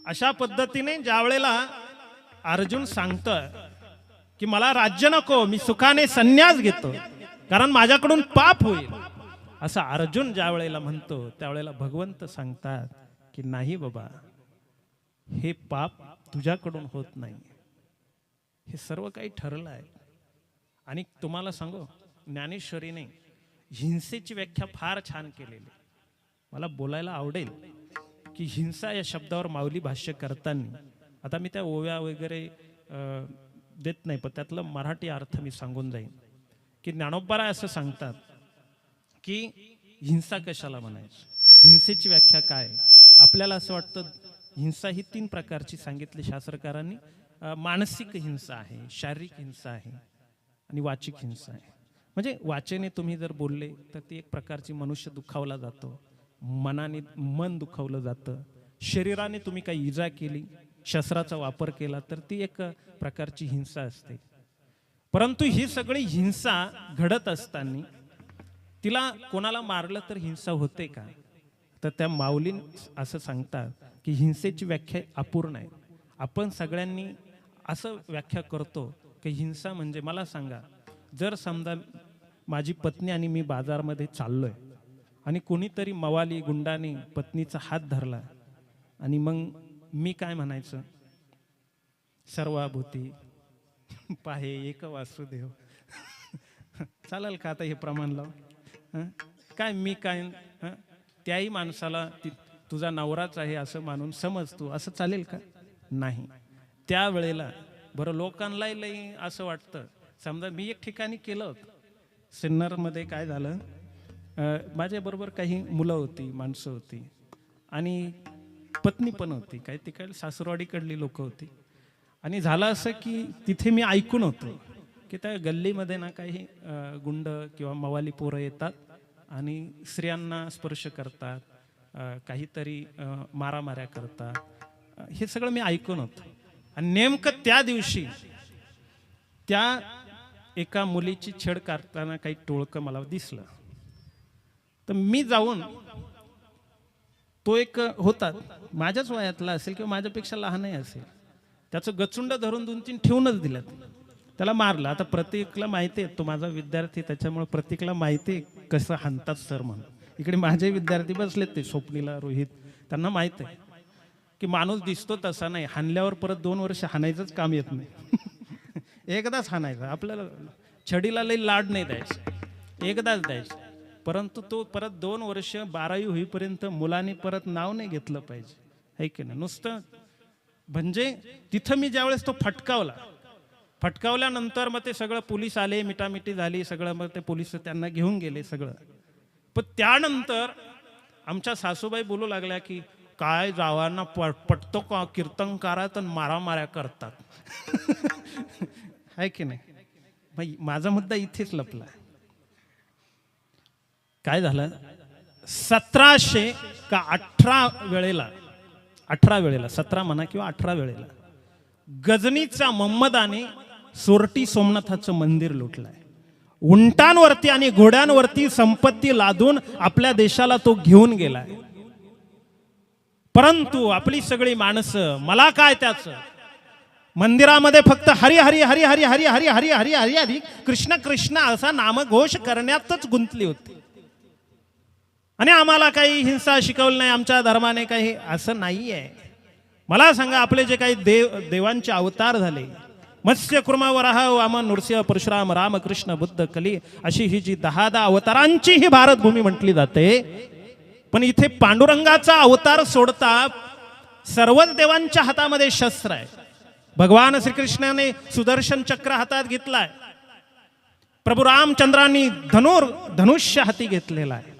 अशा पद्धतीने ज्या वेळेला अर्जुन सांगतोय की मला राज्य नको, मी सुखाने संन्यास घेतो कारण माझ्याकडून पाप होईल, असं अर्जुन ज्या वेळेला म्हणतो त्यावेळेला भगवंत सांगतात की नाही बाबा, हे पाप तुझ्याकडून होत नाही, हे सर्व काही ठरलं आहे. आणि तुम्हाला सांगू, ज्ञानेश्वरीने हिंसेची व्याख्या फार छान केलेली. मला बोलायला आवडेल की हिंसा या शब्दावर माऊली भाष्य करताना, आता मी त्या ओव्या वगैरे देत नाही, पण त्यातलं मराठी अर्थ मी सांगून जाईन की ज्ञानोबराय असं सांगतात की हिंसा कशाला म्हणायची, हिंसेची व्याख्या काय. आपल्याला असं वाटतं हिंसा ही 3 प्रकारची सांगितली शास्त्रकारांनी. मानसिक हिंसा आहे, शारीरिक हिंसा आहे आणि वाचिक हिंसा आहे. म्हणजे वाचेने तुम्ही जर बोलले तर ती एक प्रकारची मनुष्य दुखावला जातो, मनाने मन दुखावलं जातं, शरीराने तुम्ही काही इजा केली, शस्त्राचा वापर केला तर ती एक प्रकारची हिंसा असते. परंतु ही सगळी हिंसा घडत असताना तिला कोणाला मारलं तर हिंसा होते का, तर त्या माऊली असं सांगतात की हिंसेची व्याख्या अपूर्ण आहे. आपण सगळ्यांनी असं व्याख्या करतो की हिंसा म्हणजे, मला सांगा, जर समजा माझी पत्नी आणि मी बाजारमध्ये चाललोय आणि कोणीतरी मवाली गुंडाने पत्नीचा हात धरला आणि मग मी काय म्हणायचं, सर्वाभूती पाहे एक वासुदेव. चालेल का आता हे प्रमाण लाव? काय मी काय त्याही माणसाला तुझा नवराच आहे असं मानून समजतो, असं चालेल का? नाही. त्यावेळेला बरं लोकांनाही लई असं वाटतं. समजा मी एक ठिकाणी केलं होतं, सिन्नरमध्ये काय झालं, माझ्याबरोबर काही मुलं होती, माणसं होती आणि पत्नी पण होती, काही तिकडे सासरवाडीकडली लोक होती. आणि झालं असं की तिथे मी ऐकून होतो की त्या गल्लीमध्ये ना काही गुंड किंवा मवाली पोरं येतात आणि स्त्रियांना स्पर्श करतात, काहीतरी मारामाऱ्या करतात. हे सगळं मी ऐकून होतं. आणि नेमकं त्या दिवशी त्या एका मुलीची छेड काढताना काही टोळकं मला दिसलं. तर मी जाऊन, तो एक होता माझ्याच वयातला असेल किंवा माझ्यापेक्षा लहानही असेल, त्याचं गचुंड धरून 2-3 ठेवूनच दिलं, त्याला मारलं. आता प्रतीकला माहिती आहे, तो माझा विद्यार्थी, त्याच्यामुळे प्रतीकला माहिती आहे कसं हाणतात सर म्हणून. इकडे माझे विद्यार्थी बसलेत, ते स्वप्नीला, रोहित, त्यांना माहित आहे की माणूस दिसतो तसा नाही, हाणल्यावर परत 2 वर्ष हाणायचंच काम येत नाही. एकदाच हाणायचं, आपल्याला छडीला लई लाड नाही द्यायचं, एकदाच द्यायचं. परंतु तो परत 2 वर्ष 12वी होईपर्यंत मुलांनी परत नाव नाही घेतलं पाहिजे, है की नाही. नुसतं म्हणजे तिथं मी ज्यावेळेस तो फटकावल्यानंतर मग ते सगळं पोलीस आले, मिटामिटी झाली सगळं, मग ते पोलीस त्यांना घेऊन गेले सगळं. पण त्यानंतर आमच्या सासूबाई बोलू लागल्या की काय जावांना पटतो का, कीर्तनकारात मारामाऱ्या करतात. आहे की नाही. माझा मुद्दा इथेच लपला. काय झालं, 1700 का 18 वेळेला, 17 म्हणा किंवा 18 वेळेला गजनीचा मोहम्मदाने सोरटी सोमनाथाचं मंदिर लुटलंय. उंटांवरती आणि घोड्यांवरती संपत्ती लादून आपल्या देशाला तो घेऊन गेलाय. परंतु आपली सगळी माणसं, मला काय त्याचं, मंदिरामध्ये फक्त हरी हरी हरी हरी हरी हरी हरी हरी हरी हरी कृष्ण कृष्ण असा नामघोष करण्यातच गुंतली होती. आणि आम्हाला काही हिंसा शिकवली नाही आमच्या धर्माने, काही असं नाही आहे. मला सांगा, आपले जे काही देवांचे अवतार झाले, मत्स्य कुर्मा वराह वामन नृसिंह परशुराम रामकृष्ण बुद्ध कली, अशी ही जी 10 अवतारांची ही भारतभूमी म्हटली जाते. पण इथे पांडुरंगाचा अवतार सोडता सर्वच देवांच्या हातामध्ये शस्त्र आहे. भगवान श्रीकृष्णाने सुदर्शन चक्र हातात घेतलाय. प्रभू रामचंद्रांनी धनुष्य हाती घेतलेला आहे.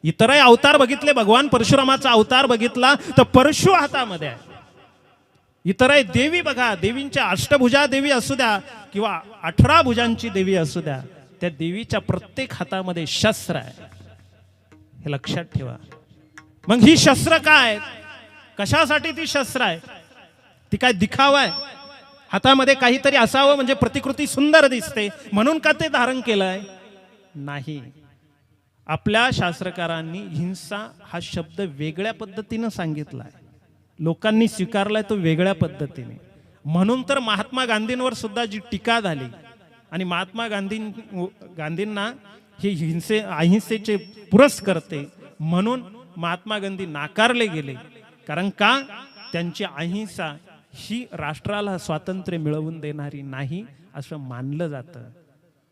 इतरही अवतार बघितले, भगवान परशुरामाचा अवतार बघितला तर परशु हातामध्ये आहे. इतरही देवी बघा, देवींच्या अष्टभुजा देवी असू द्या किंवा 18 भुजांची देवी असू द्या, त्या देवीच्या प्रत्येक हातामध्ये शस्त्र आहे. हे लक्षात ठेवा. मग ही शस्त्र काय, कशासाठी ती शस्त्र आहे? ती काय दिखावा आहे? हातामध्ये काहीतरी असावं म्हणजे प्रतिकृती सुंदर दिसते म्हणून का ते धारण केलंय? नाही. आपल्या शास्त्रकारांनी हिंसा हा शब्द वेगळ्या पद्धतीनं सांगितलाय, लोकांनी स्वीकारलाय तो वेगळ्या पद्धतीने. म्हणून तर महात्मा गांधींवर सुद्धा जी टीका झाली आणि महात्मा गांधींना हे अहिंसेचे पुरस्कर्ते म्हणून महात्मा गांधी नाकारले गेले. कारण का? त्यांची अहिंसा ही राष्ट्राला स्वातंत्र्य मिळवून देणारी नाही असं मानलं जातं.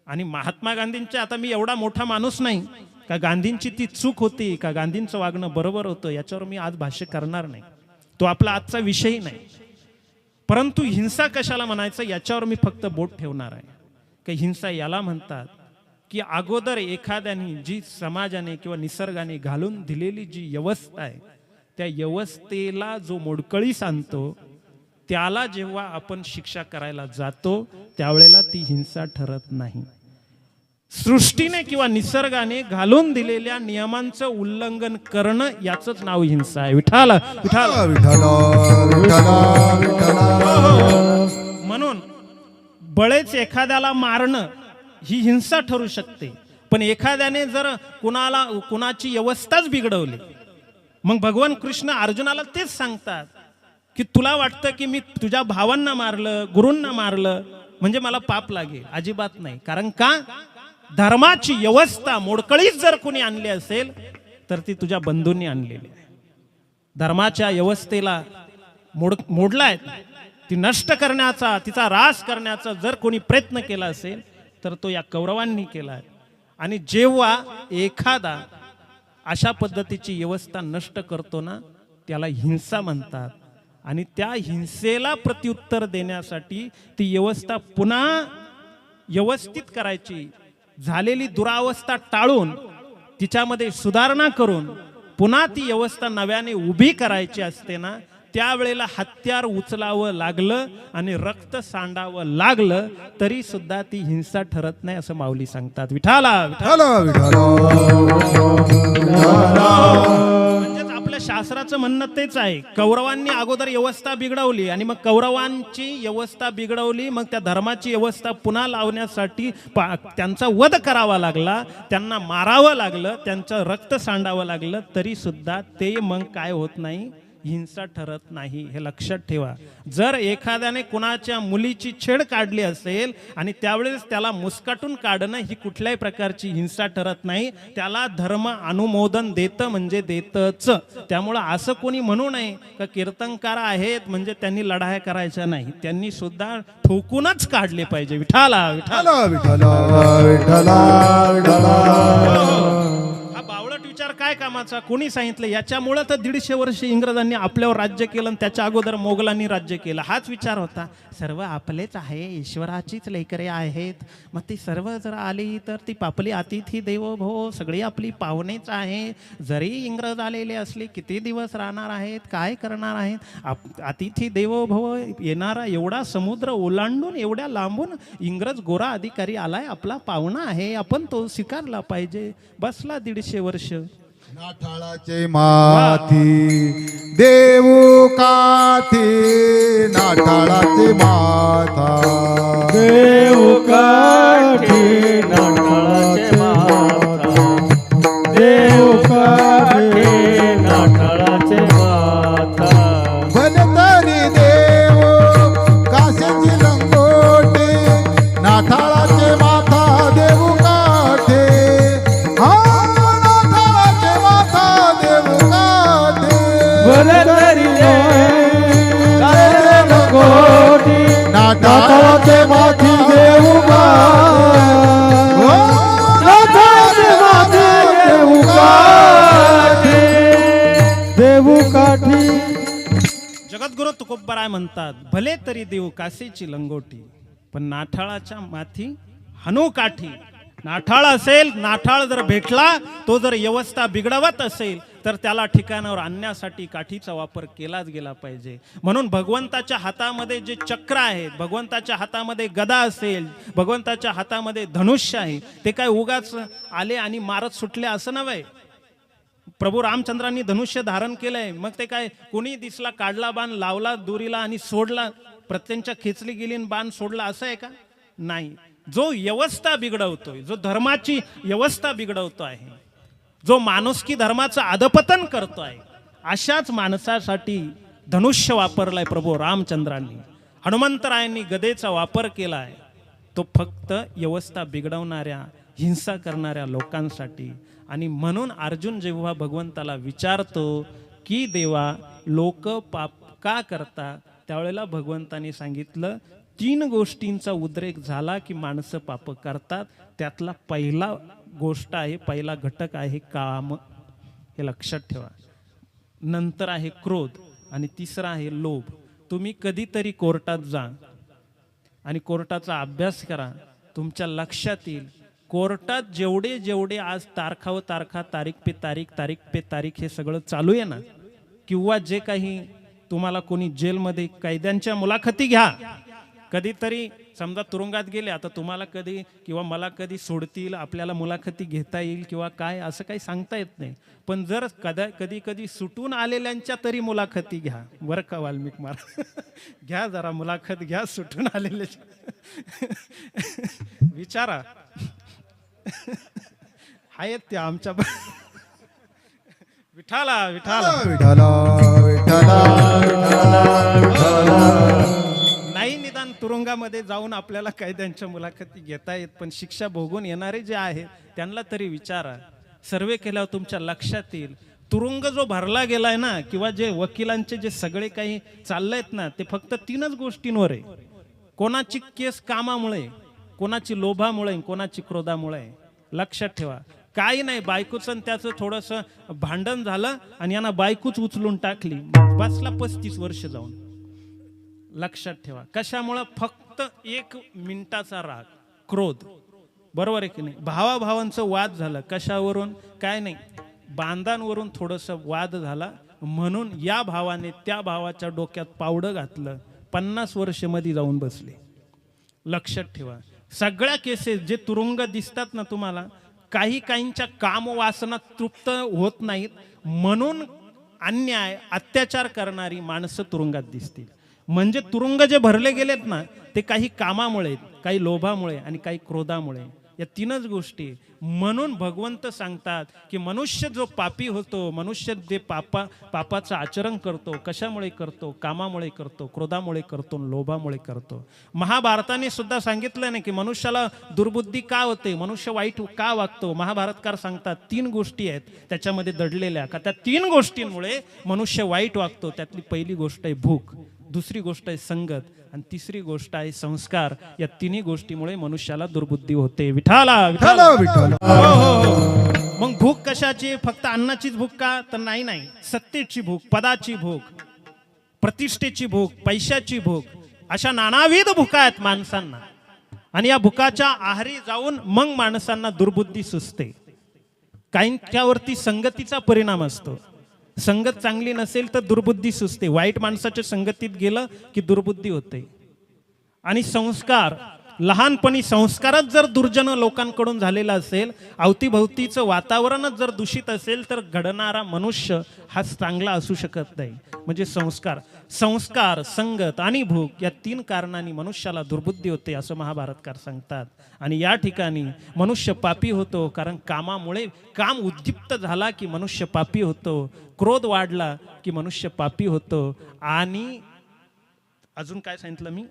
आणि महात्मा गांधींचे, आता मी एवढा मोठा माणूस नाही का गांधींची ती चूक होती का गांधींचं वागणं बरोबर होतं याच्यावर मी आज भाष्य करणार नाही, तो आपला आजचा विषय नाही. परंतु हिंसा कशाला म्हणायचं याच्यावर मी फक्त बोट ठेवणार आहे. की हिंसा याला म्हणतात की अगोदर एखाद्याने जी समाजाने किंवा निसर्गाने घालून दिलेली जी व्यवस्था आहे त्या व्यवस्थेला जो मोडकळीस आणतो त्याला जेव्हा आपण शिक्षा करायला जातो त्यावेळेला ती हिंसा ठरत नाही. सृष्टीने किंवा निसर्गाने घालून दिलेल्या नियमांचं उल्लंघन करणं याचंच नाव हिंसा आहे. विठाल विठाल म्हणून बळेच एखाद्याला मारणं ही हिंसा ठरू शकते. पण एखाद्याने जर कुणाची व्यवस्थाच बिघडवली, मग भगवान कृष्ण अर्जुनाला तेच सांगतात की तुला वाटतं की मी तुझ्या भावांना मारलं, गुरूंना मारलं म्हणजे मला पाप लागेल? अजिबात नाही. कारण का? धर्माची व्यवस्था मोडकळीच जर कोणी आणली असेल तर ती तुझ्या बंधूंनी आणलेली आहे. धर्माच्या व्यवस्थेला मोडलाय, ती नष्ट करण्याचा, तिचा ऱ्हास करण्याचा जर कोणी प्रयत्न केला असेल तर तो या कौरवांनी केला. आणि जेव्हा एखादा अशा पद्धतीची व्यवस्था नष्ट करतो ना त्याला हिंसा म्हणतात. आणि त्या हिंसेला प्रत्युत्तर देण्यासाठी ती व्यवस्था पुन्हा व्यवस्थित करायची, झालेली दुरावस्था टाळून तिच्यामध्ये सुधारणा करून पुन्हा ती व्यवस्था नव्याने उभी करायची असते ना, त्यावेळेला हत्यार उचलावं लागलं आणि रक्त सांडावं लागलं तरी सुद्धा ती हिंसा ठरत नाही असं माऊली सांगतात. विठाला म्हणजेच आपल्या शास्त्राचं म्हणणं तेच आहे. कौरवांनी अगोदर व्यवस्था बिघडवली आणि मग कौरवांची व्यवस्था बिघडवली, मग त्या धर्माची व्यवस्था पुन्हा लावण्यासाठी त्यांचा वध करावा लागला, त्यांना मारावं लागलं, त्यांचं रक्त सांडावं लागलं तरी सुद्धा ते मग काय होत नाही, हिंसा ठरत नाही. हे लक्षात ठेवा. जर एखाद्याने कुणाच्या मुलीची छेड काढली असेल आणि त्यावेळेस त्याला मुस्काटून काढणं ही कुठल्याही प्रकारची हिंसा ठरत नाही. त्याला धर्म अनुमोदन देतं म्हणजे देतच. त्यामुळं असं कोणी म्हणू नये का कीर्तनकार आहेत म्हणजे त्यांनी लढाया करायच्या नाही, त्यांनी सुद्धा ठोकूनच काढले पाहिजे. विठाला विठाला विचार काय कामाचा? कोणी सांगितलं? याच्यामुळे तर 150 वर्ष इंग्रजांनी आपल्यावर राज्य केलं आणि त्याच्या अगोदर मोगलांनी राज्य केलं. हाच विचार होता, सर्व आपलेच आहे, ईश्वराचीच लेकरे आहेत, मग ती सर्व जर आली तर ती आपली अतिथी देवो भव, सगळी आपली पाहुणेच आहे. जरी इंग्रज आलेले असले किती दिवस राहणार आहेत, काय करणार आहेत? अतिथी देवो भव येणारा एवढा समुद्र ओलांडून एवढ्या लांबून इंग्रज गोरा अधिकारी आलाय, आपला पाहुणा आहे, आपण तो स्वीकारला पाहिजे. बसला 150 वर्ष. नाठाळाचे माथी देऊ काठी, नाठाळाचे माथा देऊ काठी, नाठाळाचे माथा, देऊ काठी, नाठाळाचे माथा. बनतरी देव काशीची लंगोटी, नाठाळाचे माथा देऊ काठी. बनतरी नाथाचे माथी घेऊ नाथाचे माथी घेऊ काठी देऊ काठी. जगद्गुरु तुकोबराय म्हणतात, भले तरी देऊ कासेची लंगोटी, पण नाठाळाच्या माथी हनू काठी. नाठाळ असेल, नाठाळ जर भेटला, तो जर व्यवस्था बिघडवत असेल तर त्याला ठिकाणावर आणण्यासाठी काठीचा वापर केलाच गेला पाहिजे. म्हणून भगवंताच्या हातामध्ये जे चक्र आहेत, भगवंताच्या हातामध्ये गदा असेल, भगवंताच्या हातामध्ये धनुष्य आहे, ते काय उगाच आले आणि मारत सुटले असं नव्हे. प्रभू रामचंद्रांनी धनुष्य धारण केलंय, मग ते काय कोणी दिसला, काढला बाण, लावला दोरीला आणि सोडला, प्रत्यंच्या खेचली गेली आणि बाण सोडला असं आहे का? नाही. जो व्यवस्था बिघडवतोय, जो धर्माची व्यवस्था बिघडवतो आहे, जो माणुसकी धर्माचं अधपतन करतोय, अशाच माणसासाठी धनुष्य वापरलाय प्रभू रामचंद्रांनी. हनुमंतरायांनी गदेचा वापर केलाय, तो फक्त व्यवस्था बिघडवणाऱ्या, हिंसा करणाऱ्या लोकांसाठी. आणि म्हणून अर्जुन जेव्हा भगवंताला विचारतो की देवा लोक पाप का करतात, त्यावेळेला भगवंताने सांगितलं 3 गोष्टींचा उद्रेक झाला की माणसं पाप करतात. त्यातला पहिला गोष्ट आहे, पहिला घटक आहे काम, हे लक्षात ठेवा. नंतर आहे क्रोध आणि तिसरा आहे लोभ. तुम्ही कधीतरी कोर्टात जा आणि कोर्टाचा अभ्यास करा, तुमच्या लक्षात येईल कोर्टात जेवढे जेवढे आज तारखा व तारखा, तारीख पे तारीख, तारीख पे तारीख हे सगळं चालू आहे ना, किंवा जे काही तुम्हाला कोणी जेलमध्ये कैद्यांच्या मुलाखती घ्या, कधीतरी समजा तुरुंगात गेले, आता तुम्हाला कधी किंवा मला कधी सोडतील, आपल्याला मुलाखती घेता येईल किंवा काय असं काही सांगता येत नाही. पण जर कधी कधी सुटून आलेल्यांच्या तरी मुलाखती घ्या बरं का वाल्मिक महाराज. घ्या जरा मुलाखत घ्या सुटून आलेल्या, विचारा. आहेत ते आमच्या विठाला विठाला विठाला विठाला विठाला. नाही निदान तुरुंगामध्ये जाऊन आपल्याला कैद्यांच्या मुलाखती घेता येत, पण शिक्षा भोगून येणारे जे आहेत त्यांना तरी विचारा. सर्वे केल्यावर तुमच्या लक्षात येईल तुरुंग जो भरला गेलाय ना, किंवा जे वकिलांचे जे सगळे काही चाललेत ना, ते फक्त 3च गोष्टींवर आहे. कोणाची केस कामामुळे, कोणाची लोभामुळे, कोणाची क्रोधामुळे. लक्षात ठेवा. काही नाही, बायकोचं त्याचं थोडंसं भांडण झालं आणि यांना बायकोच उचलून टाकली, बसला 35 वर्ष जाऊन. लक्षात ठेवा. कशामुळं? फक्त 1 मिनिटाचा राग, क्रोध. बरोबर आहे की नाही? भावाभावांचं वाद झालं, कशावरून? काय नाही, बांधांवरून थोडंसं वाद झाला, म्हणून या भावाने त्या भावाच्या डोक्यात पावडं घातलं, 50 वर्ष मध्ये जाऊन बसले. लक्षात ठेवा. सगळ्या केसेस जे तुरुंग दिसतात ना तुम्हाला, काही काहींच्या कामवासना तृप्त होत नाहीत, म्हणून अन्याय अत्याचार करणारी माणसं तुरुंगात दिसतील. म्हणजे तुरुंग जे भरले गेलेत ना, ते काही कामामुळे, काही लोभामुळे आणि काही क्रोधामुळे, या 3च गोष्टी. म्हणून भगवंत सांगतात की मनुष्य जो पापी होतो, मनुष्य जे पापाचं आचरण करतो, कशामुळे करतो? कामामुळे करतो, क्रोधामुळे करतो, लोभामुळे करतो. महाभारताने सुद्धा सांगितलं नाही की मनुष्याला दुर्बुद्धी का होते, मनुष्य वाईट का वागतो. महाभारतकार सांगतात 3 गोष्टी आहेत त्याच्यामध्ये दडलेल्या, का त्या 3 गोष्टींमुळे मनुष्य वाईट वागतो. त्यातली पहिली गोष्ट आहे भूक, दुसरी गोष्ट आहे संगत आणि तिसरी गोष्ट आहे संस्कार. या 3 गोष्टीमुळे मनुष्याला दुर्बुद्धी होते. विठाला विठाला विठाला. मग भूक कशाची? फक्त अन्नाचीच भूक का? तर नाही नाही, सत्तेची भूक, पदाची भूक, प्रतिष्ठेची भूक, पैशाची भूक, अशा नानाविध भूका आहेत माणसांना. आणि या भूकाच्या आहारी जाऊन मग माणसांना दुर्बुद्धी सुचते. काहींच्यावरती संगतीचा परिणाम असतो. संगत चांगली नसेल तर दुर्बुद्धी सुचते. वाईट माणसाच्या संगतीत गेलं की दुर्बुद्धी होते. आणि संस्कार, लहानपणी संस्कारच जर दुर्जन लोकांकडून झालेला असेल, अवतीभवतीचं वातावरणच जर दूषित असेल, तर घडणारा मनुष्य हा चांगला असू शकत नाही. म्हणजे संस्कार, संगत आणि भूक या 3 कारणांनी मनुष्याला दुर्बुद्धी होते असं महाभारतकार सांगतात. आणि या ठिकाणी मनुष्य पापी होतो कारण कामामुळे, काम उद्दीप्त झाला की मनुष्य पापी होतो, क्रोध वाढला की मनुष्य पापी होतो. आणि अजून काय सांगितलं मी?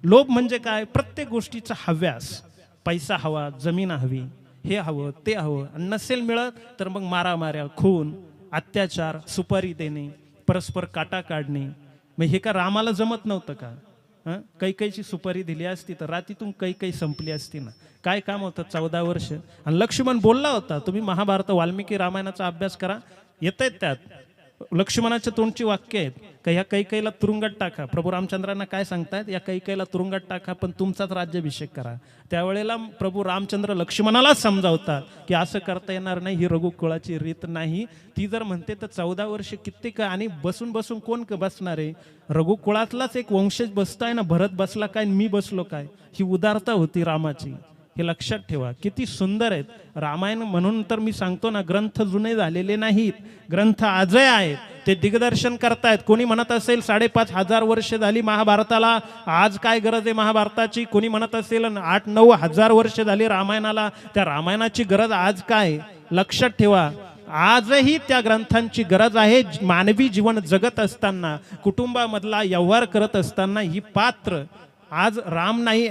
लोभ म्हणजे काय? प्रत्येक गोष्टीचा हव्यास. पैसा हवा, जमीन हवी, हे हवं, ते हवं, आणि नसेल मिळत तर मग मारामाऱ्या, खून, अत्याचार, सुपारी देणे, परस्पर काटा काढणे. मग हे का रामाला जमत नव्हतं का? कैकईची सुपारी दिली असती तर रातीतून कैकई संपली असती ना. काय काम होतं 14 वर्ष. आणि लक्ष्मण बोलला होता, तुम्ही महाभारत वाल्मिकी रामायणाचा अभ्यास करा, येत आहेत त्यात लक्ष्मणाच्या तोंडची वाक्य आहेत का ह्या कैकईला तुरुंगात टाका. प्रभू रामचंद्रांना काय सांगतायत, या कैकईला तुरुंगात टाका पण तुमचाच राज्याभिषेक करा. त्यावेळेला प्रभू रामचंद्र लक्ष्मणालाच समजावतात की असं करता येणार नाही, ही रघुकुळाची रीत नाही. ती जर म्हणते तर 14 वर्ष कित्येक, आणि बसून बसून कोण बसणार आहे. रघुकुळातलाच एक वंशज बसताय ना, भरत बसला काय मी बसलो काय, ही उदारता होती रामाची. हे लक्षात ठेवा. किती सुंदर आहेत रामायण. म्हणून तर मी सांगतो ना, ग्रंथ जुने झालेले नाहीत, ग्रंथ आजही आहेत, ते दिग्दर्शन करतायत. कोणी म्हणत असेल 5,500 वर्ष झाली महाभारताला, आज काय गरज आहे महाभारताची. कोणी म्हणत असेल 8-9 हजार वर्ष झाली रामायणाला, त्या रामायणाची गरज आज काय. लक्षात ठेवा, आजही त्या ग्रंथांची गरज आहे. मानवी जीवन जगत असताना, कुटुंबामधला व्यवहार करत असताना ही पात्र आज राम नाही.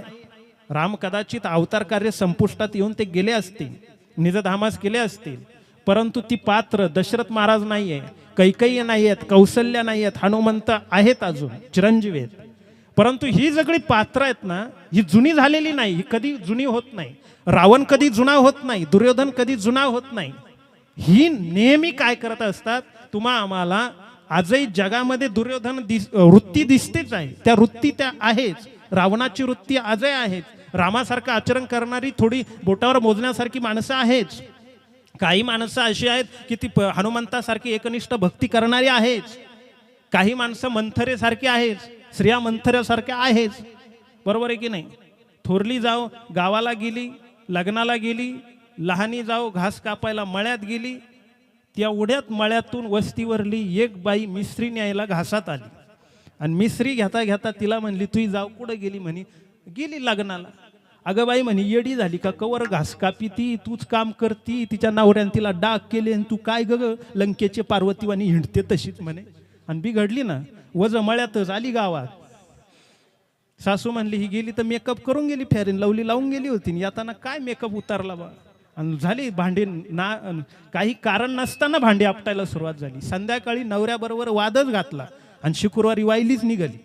राम कदाचित अवतार कार्य संपुष्टात येऊन ते गेले असतील, निजधामास गेले असतील, परंतु ती पात्र दशरथ महाराज नाहीये, कैकेयी नाही आहेत, कौशल्य नाही आहेत, हनुमंत आहेत, अजून चिरंजीव आहेत. परंतु ही सगळी पात्र आहेत ना, ही जुनी झालेली नाही, ही कधी जुनी होत नाही. रावण कधी जुना होत नाही, दुर्योधन कधी जुना होत नाही. ही नेहमी काय करत असतात, तुम्हा आम्हाला आजही जगामध्ये दुर्योधन वृत्ती दिसतेच आहे, त्या वृत्ती त्या आहेच. रावणाची वृत्ती आजही आहेच. रामासारखं आचरण करणारी थोडी बोटावर मोजण्यासारखी माणसं आहेच. काही माणसं अशी आहेत की ती हनुमंतासारखी एकनिष्ठ भक्ती करणारी आहेच. काही माणसं मंथरेसारखी आहेच, स्त्रिया मंथरेसारख्या आहेच. बरोबर आहे की नाही. थोरली जाऊ गावाला गेली, लग्नाला गेली, लहानी जाऊ घास कापायला मळ्यात गेली, त्या उड्यात मळ्यातून वस्तीवरली एक बाई मिस्त्री न्यायला घासात आली. आणि मिस्त्री घेता घेता तिला म्हणली, तुझी जाऊ कुठं गेली. म्हणे गेली लग्नाला. अगं बाई म्हणे येडी झाली का, कवर घास कापी ती, तूच काम करती, तिच्या नवऱ्याने तिला डाग केले आणि तू काय ग लंकेचे पार्वतीवानी हिंडते तशीच म्हणे. आणि बिघडली ना, वज मळ्यातच आली गावात. सासू म्हणली ही गेली तर मेकअप करून गेली, फेअर अँड लवली लावून गेली होती, याताना काय मेकअप उतारला बा. आणि झाली भांडी ना, काही कारण नसताना भांडी आपटायला सुरुवात झाली. संध्याकाळी नवऱ्याबरोबर वादच घातला आणि शुक्रवारी वाहिलीच निघाली.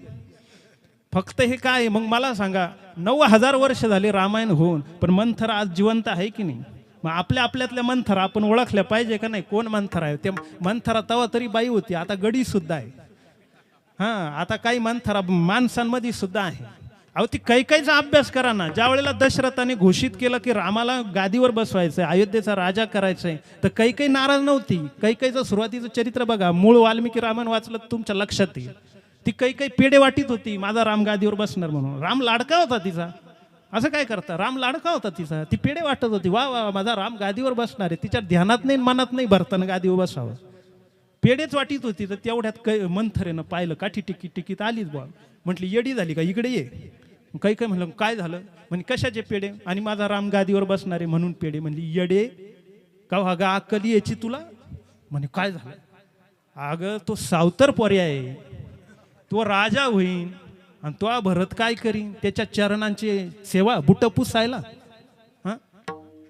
फक्त हे काय, मग मला सांगा 9,000 वर्ष झाले रामायण होऊन, पण मंथरा आज जिवंत आहे की नाही. मग आपल्यातल्या मंथरा आपण ओळखल्या पाहिजे का नाही, कोण मंथरा आहे. ते मंथरा तवा तरी बाई होती, आता गडी सुद्धा आहे. आता काही मंथरा माणसांमध्ये सुद्धा आहे. अहो ती कैकेयीचा अभ्यास करा ना. ज्या वेळेला दशरथाने घोषित केलं की रामाला गादीवर बसवायचंय, अयोध्येचा राजा करायचंय, तर कैकेयी नाराज नव्हती. कैकेयीचं सुरुवातीचं चरित्र बघा, मूळ वाल्मिकी रामायण वाचलं तुमच्या लक्षात येईल. ती कैकेयी पेढे वाटीत होती, माझा राम गादीवर बसणार म्हणून. राम लाडका होता तिचा. असं काय करता, राम लाडका होता तिचा, ती पेढे वाटत होती, वा वा माझा राम गादीवर बसणार आहे. तिच्या ध्यानात नाही मनात नाही भरताना गादीवर बसावं, पेढेच वाटीत होती. तर तेवढ्यात मंथरेनं पाहिलं, काठी टिकीत आलीच बा. म्हटली येडी झाली का, इकडे ये. काही म्हणलं काय झालं. म्हणजे कशाचे पेढे, आणि माझा राम गादीवर बसणार आहे म्हणून पेढे. म्हणली येडे का हा गा अक्कल याची तुला. म्हणे काय झालं. अगं तो सावतर पर्याय आहे, तो राजा होईन आणि तो भरत काय करीन, त्याच्या चरणांची सेवा बुट पुसायला.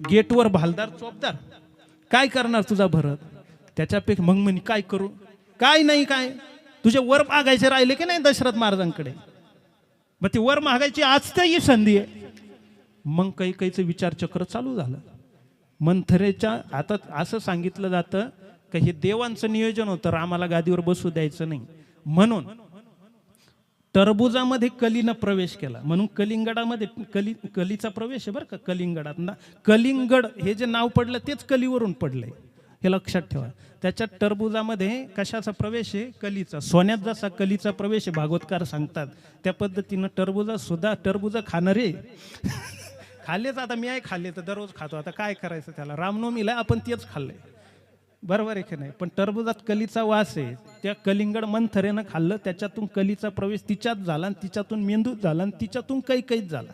गेटवर भालदार चोपदार काय करणार तुझा भरत. त्याच्यापेक्षा मग म्हणे काय करू, काय नाही, काय तुझे वर मागायचे राहिले की नाही दशरथ महाराजांकडे. मग ती वर मागायची आज ही संधी आहे. मग कैकेयीचं विचारचक्र चालू झालं. मंथरेच्या आता असं सांगितलं जातं की हे देवांचं नियोजन होतं, रामाला गादीवर बसू द्यायचं नाही म्हणून. टरबुजामध्ये कलीनं प्रवेश केला म्हणून कलिंगडामध्ये कलीचा प्रवेश आहे बरं का. कलिंगडात ना, कलिंगड हे जे नाव पडलं तेच कलीवरून पडलंय, हे लक्षात ठेवा. त्याच्या टरबुजामध्ये कशाचा प्रवेश आहे, कलीचा. सोन्यात जसा कलीचा प्रवेश आहे भागवतकार सांगतात, त्या पद्धतीनं टरबुजा सुद्धा. टरबुजा खाणारे खाल्लेच. आता मी आहे खाल्ले तर दररोज खातो, आता काय करायचं त्याला. रामनवमीला आपण तेच खाल्लंय, बरोबर आहे की नाही. पण टरबुजात कलीचा वास आहे. त्या कलिंगड मंथरेनं खाल्लं, त्याच्यातून कलीचा प्रवेश तिच्यात झाला, आणि तिच्यातून मेंदूत झाला, आणि तिच्यातून कैकेयीत झाला.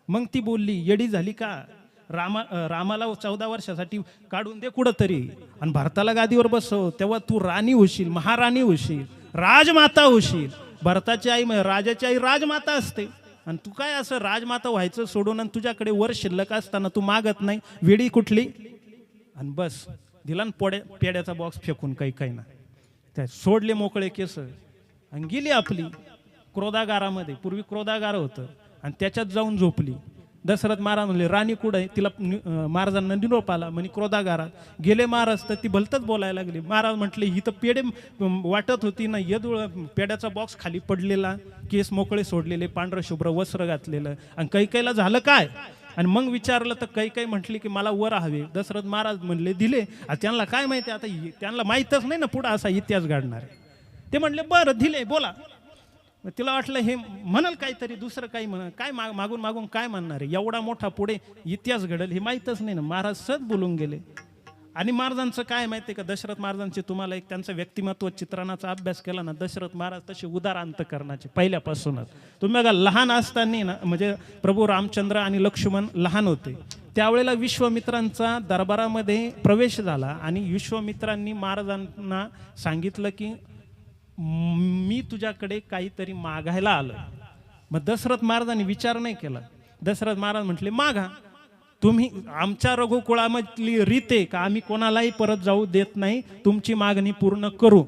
मग ती बोलली येडी झाली का, रामाला 14 वर्षासाठी काढून दे कुठंतरी आणि भारताला गादीवर बसव, तेव्हा तू राणी होशील, महाराणी होशील, राजमाता होशील. भरताची आई राजाची आई राजमाता असते, आणि तू काय असं राजमाता व्हायचं सोडून आणि तुझ्याकडे वर शिल्लक असताना तू मागत नाही, वेडी कुठली. आणि बस दिला ना पेड्याचा बॉक्स फेकून कैकेयीनं, त्या सोडले मोकळे केस आणि गेली आपली. क्रोधागारामध्ये, पूर्वी क्रोधागार होतं आणि त्याच्यात जाऊन झोपली. दशरथ महाराज म्हणले राणी कुठं आहे? तिला महाराजांना निरोप आला म्हणे क्रोधागारात गेले महाराज. तर ती भलतच बोलायला लागली. महाराज म्हटले ही तर पेढे वाटत होती ना, यदुळ पेड्याचा बॉक्स खाली पडलेला, केस मोकळे सोडलेले, पांढरं शुभ्र वस्त्र घातलेलं, आणि कैकेयीला झालं काय? आणि मग विचारलं तर कैकेयी म्हटली की मला वर हवे. दशरथ महाराज म्हणले दिले. त्यांना काय माहिती, आता त्यांना माहीतच नाही ना पुढं असा इतिहास घडणार आहे. ते म्हणले बरं दिले, बोला. मग तिला वाटलं हे म्हणाल काहीतरी दुसरं काही म्हणाल, काय मागून मागून काय म्हणणार आहे, एवढा मोठा पुढे इतिहास घडेल हे माहीतच नाही ना. महाराज सहज बोलून गेले. आणि महाराजांचं काय माहिती आहे का, दशरथ महाराजांचे तुम्हाला एक त्यांचं व्यक्तिमत्व चित्रणाचा अभ्यास केला ना, दशरथ महाराज तसे उदार अंतकरणाचे पहिल्यापासूनच. तुम्ही बघा लहान असताना ना, म्हणजे प्रभू रामचंद्र आणि लक्ष्मण लहान होते त्यावेळेला विश्वामित्रांचा दरबारामध्ये प्रवेश झाला आणि विश्वामित्रांनी महाराजांना सांगितलं की मी तुझ्याकडे काहीतरी मागायला आलो. मग दशरथ महाराजांनी विचार नाही केला. दशरथ महाराज म्हटले मागा. तुम्ही आमच्या रघुकुळामधली रीत आहे का आम्ही कोणालाही परत जाऊ देत नाही, तुमची मागणी पूर्ण करू,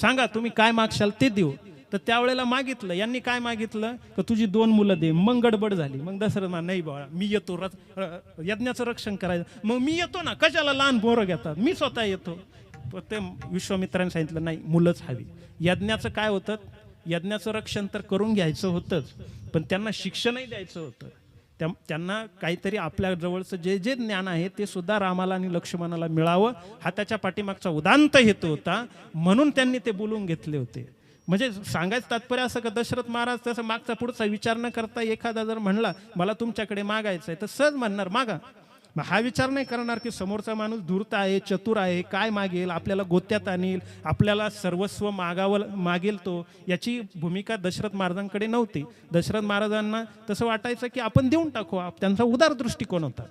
सांगा तुम्ही काय मागशाल ते देऊ. तर त्यावेळेला मागितलं. यांनी काय मागितलं का तुझी 2 मुलं दे. मग गडबड झाली. मग दशरथ महाराज नाही बाळा मी येतो यज्ञाचं रक्षण करायचं. मग मी येतो ना, कशाला लहान पोरं घेतात, मी स्वतः येतो. ते विश्वामित्रांनी सांगितलं नाही मुलंच हवी. यज्ञाचं काय होतं, यज्ञाचं रक्षण तर करून घ्यायचं होतंच, पण त्यांना शिक्षणही द्यायचं होतं. त्यांना काहीतरी आपल्या जवळचं जे जे ज्ञान आहे ते सुद्धा रामाला आणि लक्ष्मणाला मिळावं हा त्याच्या पाठीमागचा उदांत हेतू होता. म्हणून त्यांनी ते बोलून घेतले होते. म्हणजे सांगायचं तात्पर्य असं का दशरथ महाराज तसं मागचा पुढचा विचार न करता एखादा जर म्हणला मला तुमच्याकडे मागायचं आहे तर सहज म्हणणार मागा. हा विचार नाही करणार की समोरचा माणूस धूर्त आहे, चतुर आहे, काय मागेल, आपल्याला गोत्यात आणील, आपल्याला सर्वस्व मागेल तो. याची भूमिका दशरथ महाराजांकडे नव्हती. दशरथ महाराजांना तसं वाटायचं की आपण देऊन टाकू, त्यांचा उदार दृष्टिकोन होता.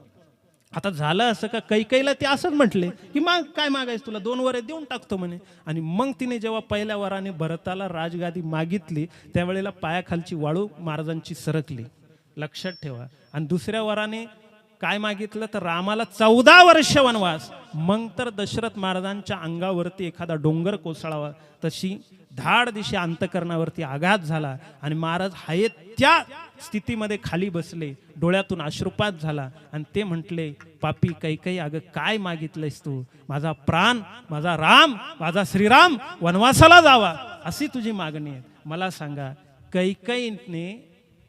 आता झालं असं का कैकेयीला ते असंच म्हटले की माग काय मागायचं तुला, 2 वरे देऊन टाकतो म्हणे. आणि मग तिने जेव्हा पहिल्या वराने भरताला राजगादी मागितली त्यावेळेला पायाखालची वाळू महाराजांची सरकली, लक्षात ठेवा. आणि दुसऱ्या वराने काय मागितलं तर रामाला 14 वर्ष वनवास. मग तर दशरथ महाराजांच्या अंगावरती एखादा डोंगर कोसळावा तशी धाड दिशा अंतकरणावरती आघात झाला आणि महाराज हाय त्या स्थितीमध्ये खाली बसले, डोळ्यातून अश्रुपात झाला आणि ते म्हटले पापी कैकेयी अगं काय मागितलंयस तू, माझा प्राण, माझा राम, माझा श्रीराम वनवासाला जावा अशी तुझी मागणी आहे. मला सांगा कैकेयीने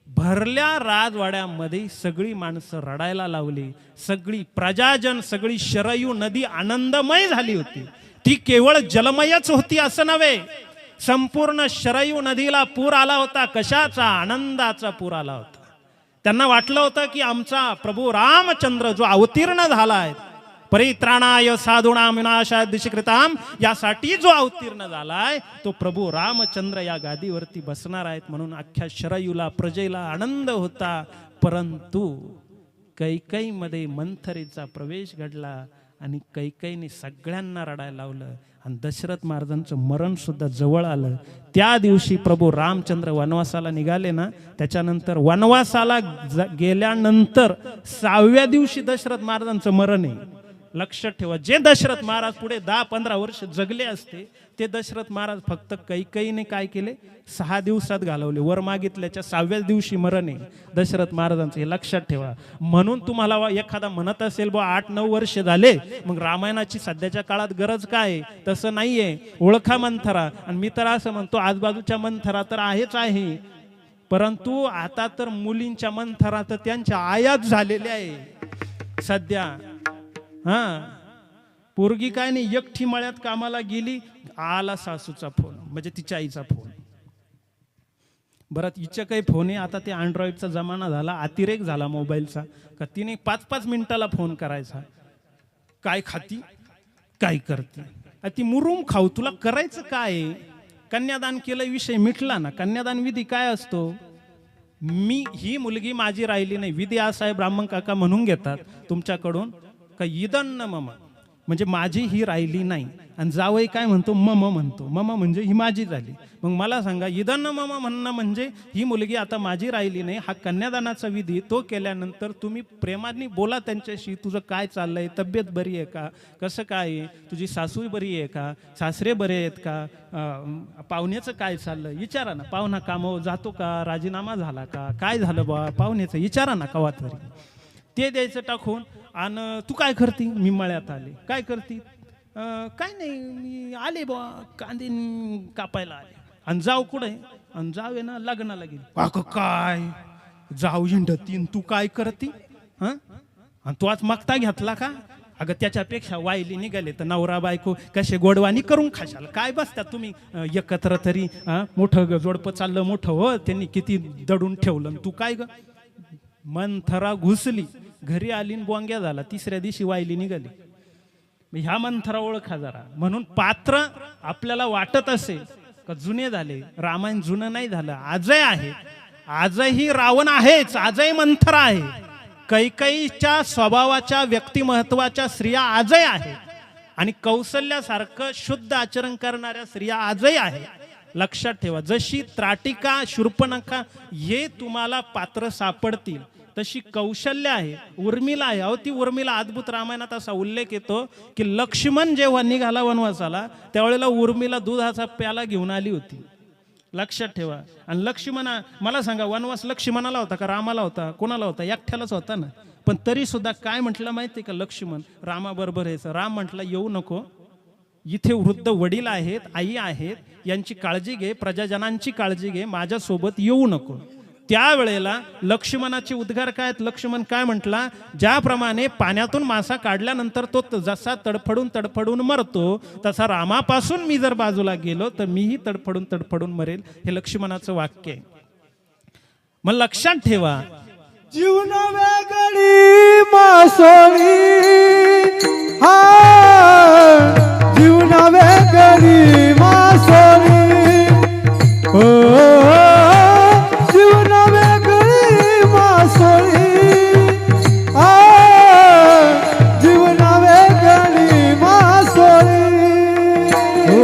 भरल्या राजवाड्यामध्ये सगळी माणसं रडायला लावली, सगळी प्रजाजन, सगळी शरयू नदी आनंदमय झाली होती. ती केवळ जलमयच होती असं नव्हे, संपूर्ण शरयू नदीला पूर आला होता. कशाचा? आनंदाचा पूर आला होता. त्यांना वाटलं होतं की आमचा प्रभू रामचंद्र जो अवतीर्ण झालाय, परित्राणाय साधूनां विनाशाय दिशकृताम, यासाठी जो अवतीर्ण झालाय तो प्रभू रामचंद्र या गादीवरती बसणार आहेत. म्हणून अख्ख्या शरयूला प्रजेला आनंद होता. परंतु कैकेयीमध्ये मंथरेचा प्रवेश घडला आणि कैकेयीने सगळ्यांना रडायला लावलं आणि दशरथ महाराजांचं मरण सुद्धा जवळ आलं. त्या दिवशी प्रभू रामचंद्र वनवासाला निघाले ना, त्याच्यानंतर वनवासाला गेल्यानंतर 6व्या दिवशी दशरथ महाराजांचं मरण आहे. लक्षात ठेवा, जे दशरथ महाराज पुढे 10-15 वर्ष जगले असते ते दशरथ महाराज फक्त कैकेयीने काय केले 6 दिवसात घालवले. वर मागितल्याच्या 6व्या दिवशी मरण आहे दशरथ महाराजांचं, हे लक्षात ठेवा. म्हणून तुम्हाला एखादा म्हणत असेल बा 8-9 वर्ष झाले मग रामायणाची सध्याच्या काळात गरज काय, तसं नाहीये. ओळखा मंथरा. आणि मी तर असं म्हणतो आजूबाजूच्या मंथरा तर आहेच आहे, परंतु आता तर मुलींच्या मंथरा तर त्यांच्या आयात झालेल्या आहे सध्या. पोरगी काय नाही, एकटी मळ्यात कामाला गेली, आला सासूचा फोन म्हणजे तिच्या आईचा फोन. बरं हिच्या काही फोन आहे, आता ते अँड्रॉइडचा जमाना झाला, अतिरेक झाला मोबाईलचा, का तिने 5-5 मिनिटाला फोन करायचा. काय खाती, काय करते, ती मुरुम खाऊ, तुला करायचं काय. कन्यादान केलं, विषय मिटला ना. कन्यादान विधी काय असतो, ही मुलगी माझी राहिली नाही, विधी असा आहे ब्राह्मण काका म्हणून घेतात तुमच्याकडून का इदन्न मम, म्हणजे माझी ही राहिली नाही. आणि जावई काय म्हणतो, मम म्हणतो. मम म्हणजे ही माझी झाली. मग मला सांगा, इदन मम म्हणणं म्हणजे ही मुलगी आता माझी राहिली नाही. हा कन्यादानाचा विधी तो केल्यानंतर तुम्ही प्रेमाने बोला त्यांच्याशी, तुझं काय चाललंय, तब्येत बरी आहे का, कसं काय आहे, तुझी सासू बरी आहे का, सासरे बरे आहेत का, पाहुण्याचं काय चाललं विचारा ना. पाहुणा कामावर जातो का, राजीनामा झाला का, काय झालं बा पाहुण्याचं विचारा ना कवा तरी. ते द्यायचं टाकून. आणि तू काय करती, मी मळ्यात आले. काय करती, काय नाही मी आले बा कांदे कापायला आले. आणि जाऊ कुठे, आणि जाऊ आहे ना लग्नाला गेली. अगं काय जाऊ इंडतीन, तू काय करती हां, आणि तू आज मागता घेतला का. अगं त्याच्यापेक्षा वायली निघाले तर नवरा बायको कसे गोडवानी करून खाशाल. काय बसता तुम्ही एकत्र तरी. मोठं जोडपं चाललं मोठं हो, त्यांनी किती दडून ठेवलं. तू काय ग. मंथरा घुसली, घरी आली बोंग्या झाला. तिसऱ्या दिवशी वायली निघाली. ह्या मंथरा ओळखा जरा. म्हणून पात्र आपल्याला वाटत असेल का जुने झाले, रामायण जुनं नाही झालं, आजही आहे. आजही रावण आहेच, आजही मंथरा आहे. कैकेयीच्या स्वभावाच्या व्यक्तिमत्वाच्या स्त्रिया आजही आहे. आणि कौशल्यासारखं शुद्ध आचरण करणाऱ्या स्त्रिया आजही आहे. लक्षात ठेवा, जशी त्राटिका शूर्पणखा हे तुम्हाला पात्र सापडतील, तशी कौशल्य आहे, उर्मिला आहे. अहो ती उर्मिला, अद्भुत रामायणात असा उल्लेख येतो की लक्ष्मण जेव्हा निघाला वनवासाला त्यावेळेला उर्मिला दुधाचा प्याला घेऊन आली होती. लक्षात ठेवा. आणि लक्ष्मणा, मला सांगा वनवास लक्ष्मणाला होता का रामाला होता, कोणाला होता, एकट्यालाच होता ना. पण तरी सुद्धा काय म्हटलं माहिती का, लक्ष्मण रामाबरोबर यायचं. राम म्हटलं येऊ नको, इथे वृद्ध वडील आहेत, आई आहेत, यांची काळजी घे, प्रजाजनांची काळजी घे, माझ्यासोबत येऊ नको. त्यावेळेला लक्ष्मणाचे उद्गार काय आहेत, लक्ष्मण काय म्हटला, ज्याप्रमाणे पाण्यातून मासा काढल्यानंतर तो जसा तडफडून तडफडून मरतो, तसा रामापासून मी जर बाजूला गेलो तर मीही तडफडून तडफडून मरेल. हे लक्ष्मणाचं वाक्य आहे. मग लक्षात ठेवा, जीवन वेगळी मासोळी, हा जीवन वेगळी मासोळी, हो जीवन वेगळी मासोळी, हा जीवन वेगळी मासोळी, हो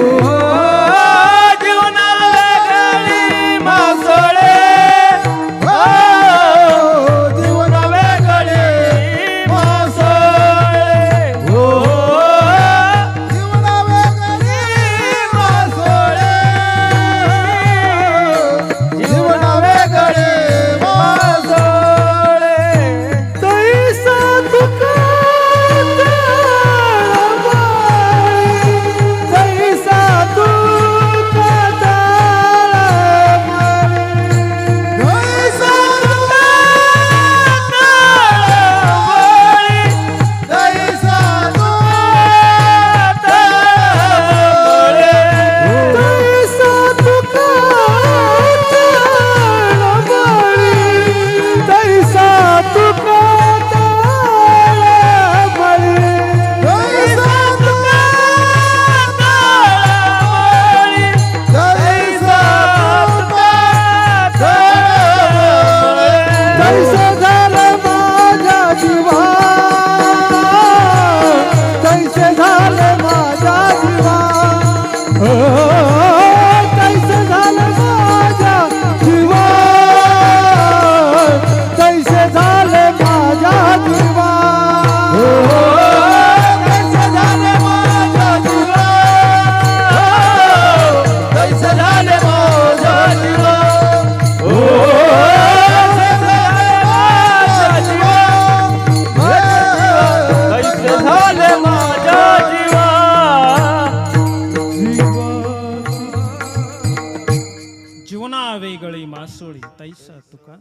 जीवन वेगळी मासोळी, तैसा तुका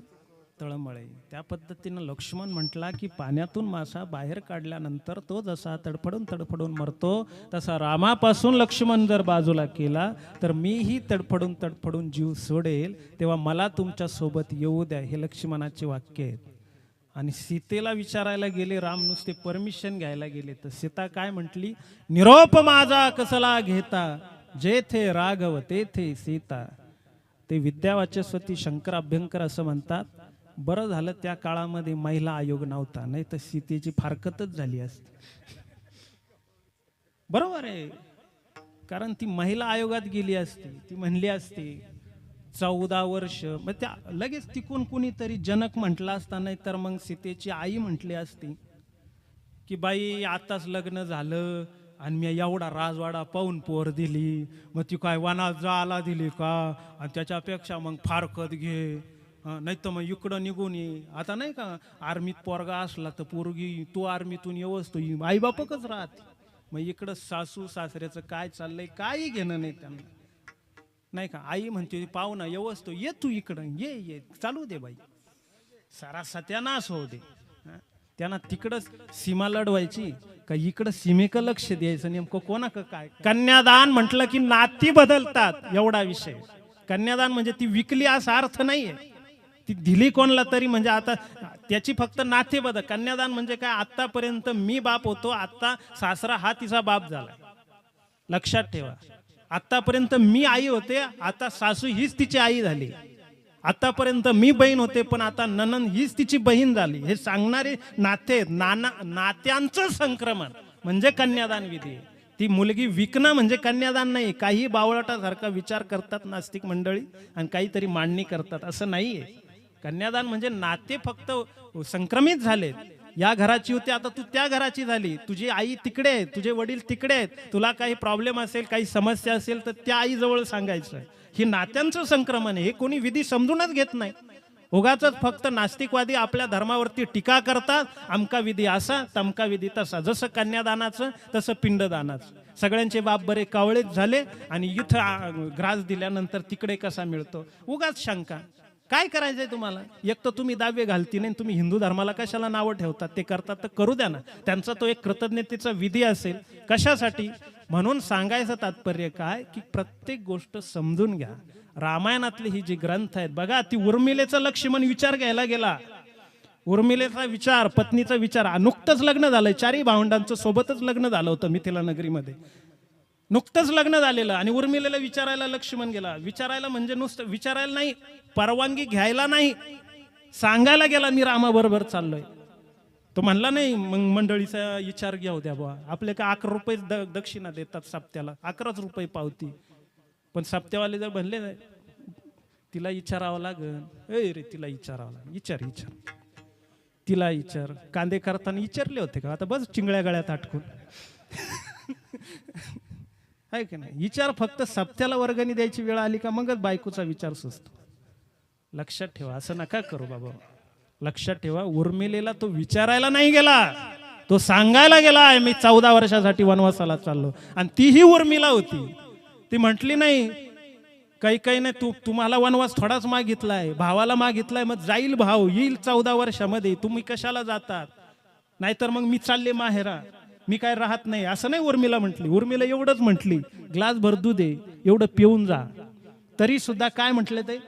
तळमळे. त्या पद्धतीनं लक्ष्मण म्हटला की पाण्यातून मासा बाहेर काढल्यानंतर तो जसा तडफडून तडफडून मरतो, तसा रामापासून लक्ष्मण जर बाजूला केला तर मीही तडफडून तडफडून जीव सोडेल, तेव्हा मला तुमच्या सोबत येऊ द्या. हे लक्ष्मणाचे वाक्य आहेत. आणि सीतेला विचारायला गेले राम, नुसते परमिशन घ्यायला गेले, तर सीता काय म्हटली, निरोप माझा कसला घेता, जेथे राघव तेथे सीता. ते विद्यावाचस्पती शंकर अभ्यंकर असं म्हणतात, बरं झालं त्या काळामध्ये महिला आयोग नव्हता, नाही तर सीतेची फारकतच झाली असती. बरोबर आहे, कारण ती महिला आयोगात गेली असती, ती म्हणली असती 14 वर्ष, मग त्या लगेच तिकून कुणीतरी जनक म्हटला असता, नाही तर मग सीतेची आई म्हटली असती की बाई आताच लग्न झालं आणि मी एवढा राजवाडा पाहून पोर दिली, मग ती काय वनात जायला दिली का, आणि त्याच्यापेक्षा मग फारकत घे, नाही तर मग इकडं निघून ये. आता नाही का आर्मीत पोरगा असला तर पोरगी तो आर्मीतून येवस तो आई बापकच राहते, मग इकडं सासू सासऱ्याचं काय चाललंय काही घेणं नाही त्यांना, नाही का. आई म्हणते पाहुणा येवस तो, ये तू इकडं ये चालू दे बाई, सारा सत्यानाश होऊ दे. त्यांना तिकडंच सीमा लढवायची का इकडं सीमेक लक्ष द्यायचं, नेमकं कोणाक काय. कन्यादान म्हटलं की नाती बदलतात, एवढा विषय. कन्यादान म्हणजे ती विकली असा अर्थ नाहीये, ती दिली कोणला तरी म्हणजे आता त्याची फक्त नाते बदल. कन्यादान म्हणजे काय, आतापर्यंत मी बाप होतो, आता सासरा हा तिचा बाप झाला, लक्षात ठेवा. आतापर्यंत मी आई होते, आता सासू हीच तिची आई झाली. आतापर्यंत मी बहीण होते, पण आता ननंद हीच तिची बहीण झाली. हे सांगणारे नाते, नात्यांचं संक्रमण म्हणजे कन्यादान विधी. ती मुलगी विकणं म्हणजे कन्यादान नाही. काही बावळटासारखा विचार करतात नास्तिक मंडळी आणि काहीतरी मांडणी करतात, असं नाहीये. कन्यादान म्हणजे नाते फक्त संक्रमित झालेत. या घराची होती, आता तू त्या घराची झाली, तुझी आई तिकडे आहे, तुझे वडील तिकडे आहेत, तुला काही प्रॉब्लेम असेल, काही समस्या असेल तर त्या आईजवळ सांगायचं. ही नात्यांचं संक्रमण आहे, हे कोणी विधी समजूनच घेत नाही. उगाच फक्त नास्तिकवादी आपल्या धर्मावरती टीका करतात, अमका विधी असा तमका विधी तसा. जसं कन्यादानाचं तसं पिंडदानाचं. सगळ्यांचे बाप बरे कावळेच झाले आणि इथं ग्रास दिल्यानंतर तिकडे कसा मिळतो, उगाच शंका. काय करायचंय तुम्हाला? एक तर तुम्ही दावे घालती नाही, तुम्ही हिंदू धर्माला कशाला नावं ठेवतात? ते करतात तर करू द्या ना, त्यांचा तो एक कृतज्ञतेचा विधी असेल. कशासाठी? म्हणून सांगायचं तात्पर्य काय की प्रत्येक गोष्ट समजून घ्या. रामायणातली ही जी ग्रंथ आहेत बघा, ती उर्मिलेचा लक्ष्मण विचार घ्यायला गेला. उर्मिलेचा विचार, पत्नीचा विचार. नुकतंच लग्न झालंय, 4 भावंडांचं सोबतच लग्न झालं होतं मिथिला नगरीमध्ये, नुकतंच लग्न झालेलं. आणि उर्मिलेला विचारायला लक्ष्मण गेला. विचारायला म्हणजे नुसतं विचारायला नाही, परवानगी घ्यायला नाही, सांगायला गेला मी रामाबरोबर चाललोय. तो म्हणला नाही मग मंडळीचा विचार घ्या द्या बुवा, आपले का 11 रुपये दक्षिणा देतात सप्त्याला, 11 रुपये पावती. पण सप्त्यावाले जर म्हणले तिला विचारावं लागल, ए रे तिला विचारावं लागल, विचार तिला विचार. कांदे करताना विचारले होते का? आता बस चिंगळ्या गळ्यात अटकून आहे की नाही. विचार फक्त सप्त्याला वर्गणी द्यायची वेळ आली का मगच बायकोचा विचार सुचतो. लक्षात ठेवा, असं नका करू बाबा. लक्षात ठेवा, उर्मिलेला तो विचारायला नाही गेला, तो सांगायला गेला मी 14 वर्षासाठी वनवासाला चाललो. आणि तीही उर्मिला होती. ती म्हटली नाही काही नाही, तुम्हाला वनवास थोडाच मागितलाय, भावाला मागितलाय, मग जाईल भाव, येईल 14 वर्षामध्ये, तुम्ही कशाला जातात, नाहीतर मग मी चालले माहेरा, मी काय राहत नाही, असं नाही उर्मिला म्हटली. उर्मिला एवढंच म्हटली, ग्लास भर दूध दे, एवढं पिऊन जा. तरी सुद्धा काय म्हटले ते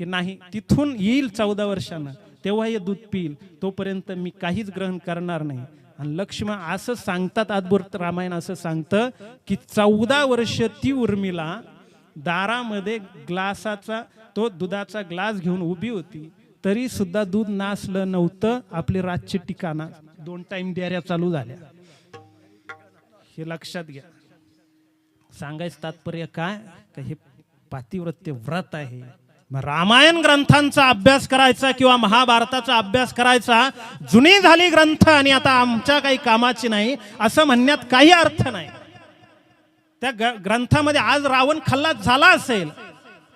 की नाही, तिथून येईल 14 वर्षानं तेव्हा हे दूध पिईल, तोपर्यंत मी काहीच ग्रहण करणार नाही. आणि लक्ष्मण असं सांगतात, अद्भुत रामायण असं सांगतं की 14 वर्ष ती उर्मिला दारामध्ये ग्लासाचा, तो दुधाचा ग्लास घेऊन उभी होती, तरी सुद्धा दूध नासलं नव्हतं. आपले रातचे ठिकाणा 2 टाइम द्याऱ्या चालू झाल्या. हे लक्षात घ्या. सांगायचं तात्पर्य काय, हे पातिव्रत्य व्रत आहे. रामायण ग्रंथांचा अभ्यास करायचा किंवा महाभारताचा अभ्यास करायचा, जुनी झाली ग्रंथ आणि आता आमच्या काही कामाची नाही असं म्हणण्यात काही अर्थ नाही. त्या ग्रंथामध्ये आज रावण खल्लास झाला असेल,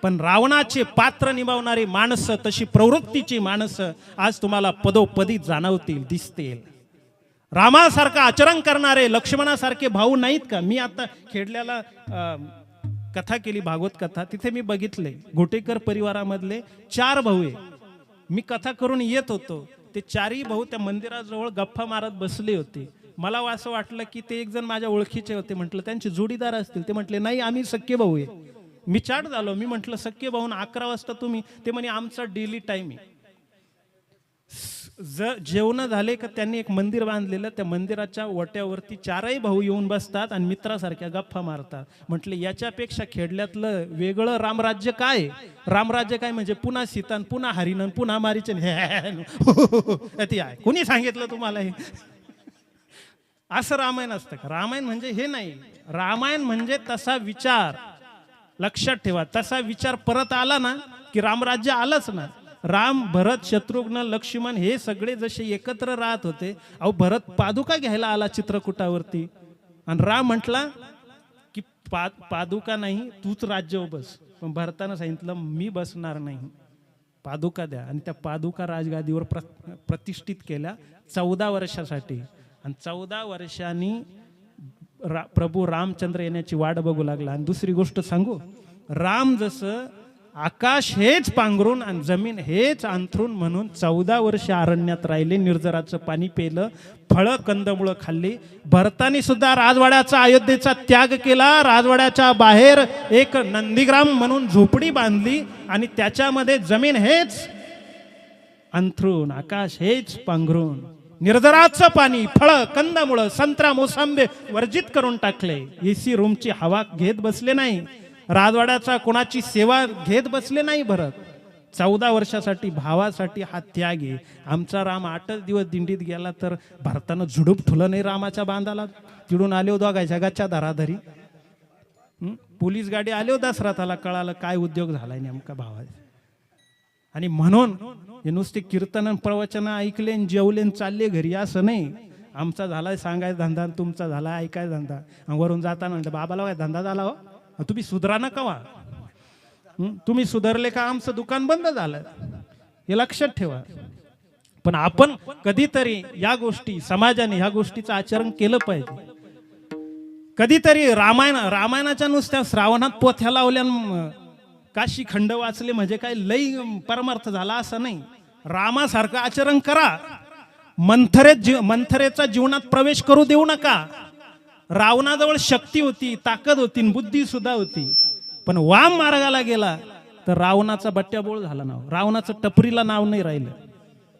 पण रावणाचे पात्र निभावणारी माणसं, तशी प्रवृत्तीची माणसं आज तुम्हाला पदोपदी जाणवतील, दिसतील. रामासारखा आचरण करणारे लक्ष्मणासारखे भाऊ नाहीत का? मी आता खेडल्याला कथा केली, भागवत कथा, तिथे मी बघितले घोटेकर परिवारामधले 4 भाऊ आहे. मी कथा करून येत होतो, ते 4ही भाऊ त्या मंदिराजवळ गप्पा मारत बसले होते. मला असं वाटलं की ते एक जण माझ्या ओळखीचे होते. म्हटलं त्यांचे जोडीदार असतील. ते म्हटले नाही, आम्ही सख्खे भाऊ आहे. मी चाट झालो. मी म्हटलं सख्खे भाऊन 11 वाजता तुम्ही? ते म्हणे आमचा डेली टाइम आहे. जेवण झाले का त्यांनी एक मंदिर बांधलेलं, त्या मंदिराच्या ओट्यावरती 4ही भाऊ येऊन बसतात आणि मित्रासारख्या गप्पा मारतात. म्हटले याच्यापेक्षा खेडल्यातलं वेगळं रामराज्य काय? रामराज्य काय म्हणजे पुन्हा सीतान, पुन्हा हरिणन, पुन्हा मारीचन, हे आहे. कोणी सांगितलं तुम्हाला हे? असं रामायण असतं का? रामायण म्हणजे हे नाही. रामायण म्हणजे तसा विचार. लक्षात ठेवा, तसा विचार परत आला ना की रामराज्य आलंच ना. राम, भरत, शत्रुघ्न, लक्ष्मण हे सगळे जसे एकत्र राहत होते. अहो, भरत पादुका घ्यायला आला चित्रकूटावरती आणि राम म्हटला की पादुका नाही, तूच राज्य बस. पण भरतानं सांगितलं मी बसणार नाही, पादुका द्या. आणि त्या पादुका राजगादीवर प्रतिष्ठित केल्या 14 वर्षासाठी. आणि 14 वर्षांनी प्रभू रामचंद्र येण्याची वाट बघू लागला. आणि दुसरी गोष्ट सांगू, राम जसं आकाश हेच पांघरून आणि जमीन हेच अंथरून म्हणून 14 वर्ष अरण्यात राहिले, निर्जराचं पाणी पेलं, फळं कंदमुळं खाल्ली. भरतानी सुद्धा राजवाड्याचा, अयोध्येचा त्याग केला. राजवाड्याच्या बाहेर एक नंदीग्राम म्हणून झोपडी बांधली आणि त्याच्यामध्ये जमीन हेच अंथरून, आकाश हेच पांघरून, निर्जराचं पाणी, फळं, कंदमुळं, संत्रा, मोसंबी वर्जित करून टाकले. एसी रूमची हवा घेत बसले नाही. राजवाड्याचा कोणाची सेवा घेत बसले नाही भरत. 14 वर्षासाठी भावासाठी हा त्याग आहे. आमचा राम 8च दिवस दिंडीत गेला तर भरतानं झुडूप ठुलं नाही रामाच्या बांधाला. तिडून आले दोघा जगाच्या धाराधारी. पोलीस गाडी आले दसराताला, कळालं काय उद्योग झालाय नेमका भावाचा. आणि म्हणून हे नुसते कीर्तन प्रवचन ऐकले, जेवले, चालले घरी असं नाही. आमचा झालाय सांगाय धंदा, तुमचा झाला ऐकाय धंदा. वरून जाताना म्हणतं बाबाला काय धंदा झाला हो, तुम्ही सुधरा ना कवा. तुम्ही सुधारले का आमचं दुकान बंद झालं, हे लक्षात ठेवा. पण आपण कधीतरी या गोष्टी, समाजाने ह्या गोष्टीचं आचरण केलं पाहिजे. कधीतरी रामायणाच्या नुसत्या श्रावणात पोथ्या लावल्या, काशी खंड वाचले म्हणजे काय लई परमार्थ झाला असं नाही. रामासारखं आचरण करा. मंथरेचा जीवनात प्रवेश करू देऊ नका. रावणाजवळ शक्ती होती, ताकद होती, बुद्धी सुद्धा होती. पण वाम मार्गाला गेला तर रावणाचा बट्ट्याबोळ झाला. नाव रावणाचं टपरीला नाव नाही राहिलं.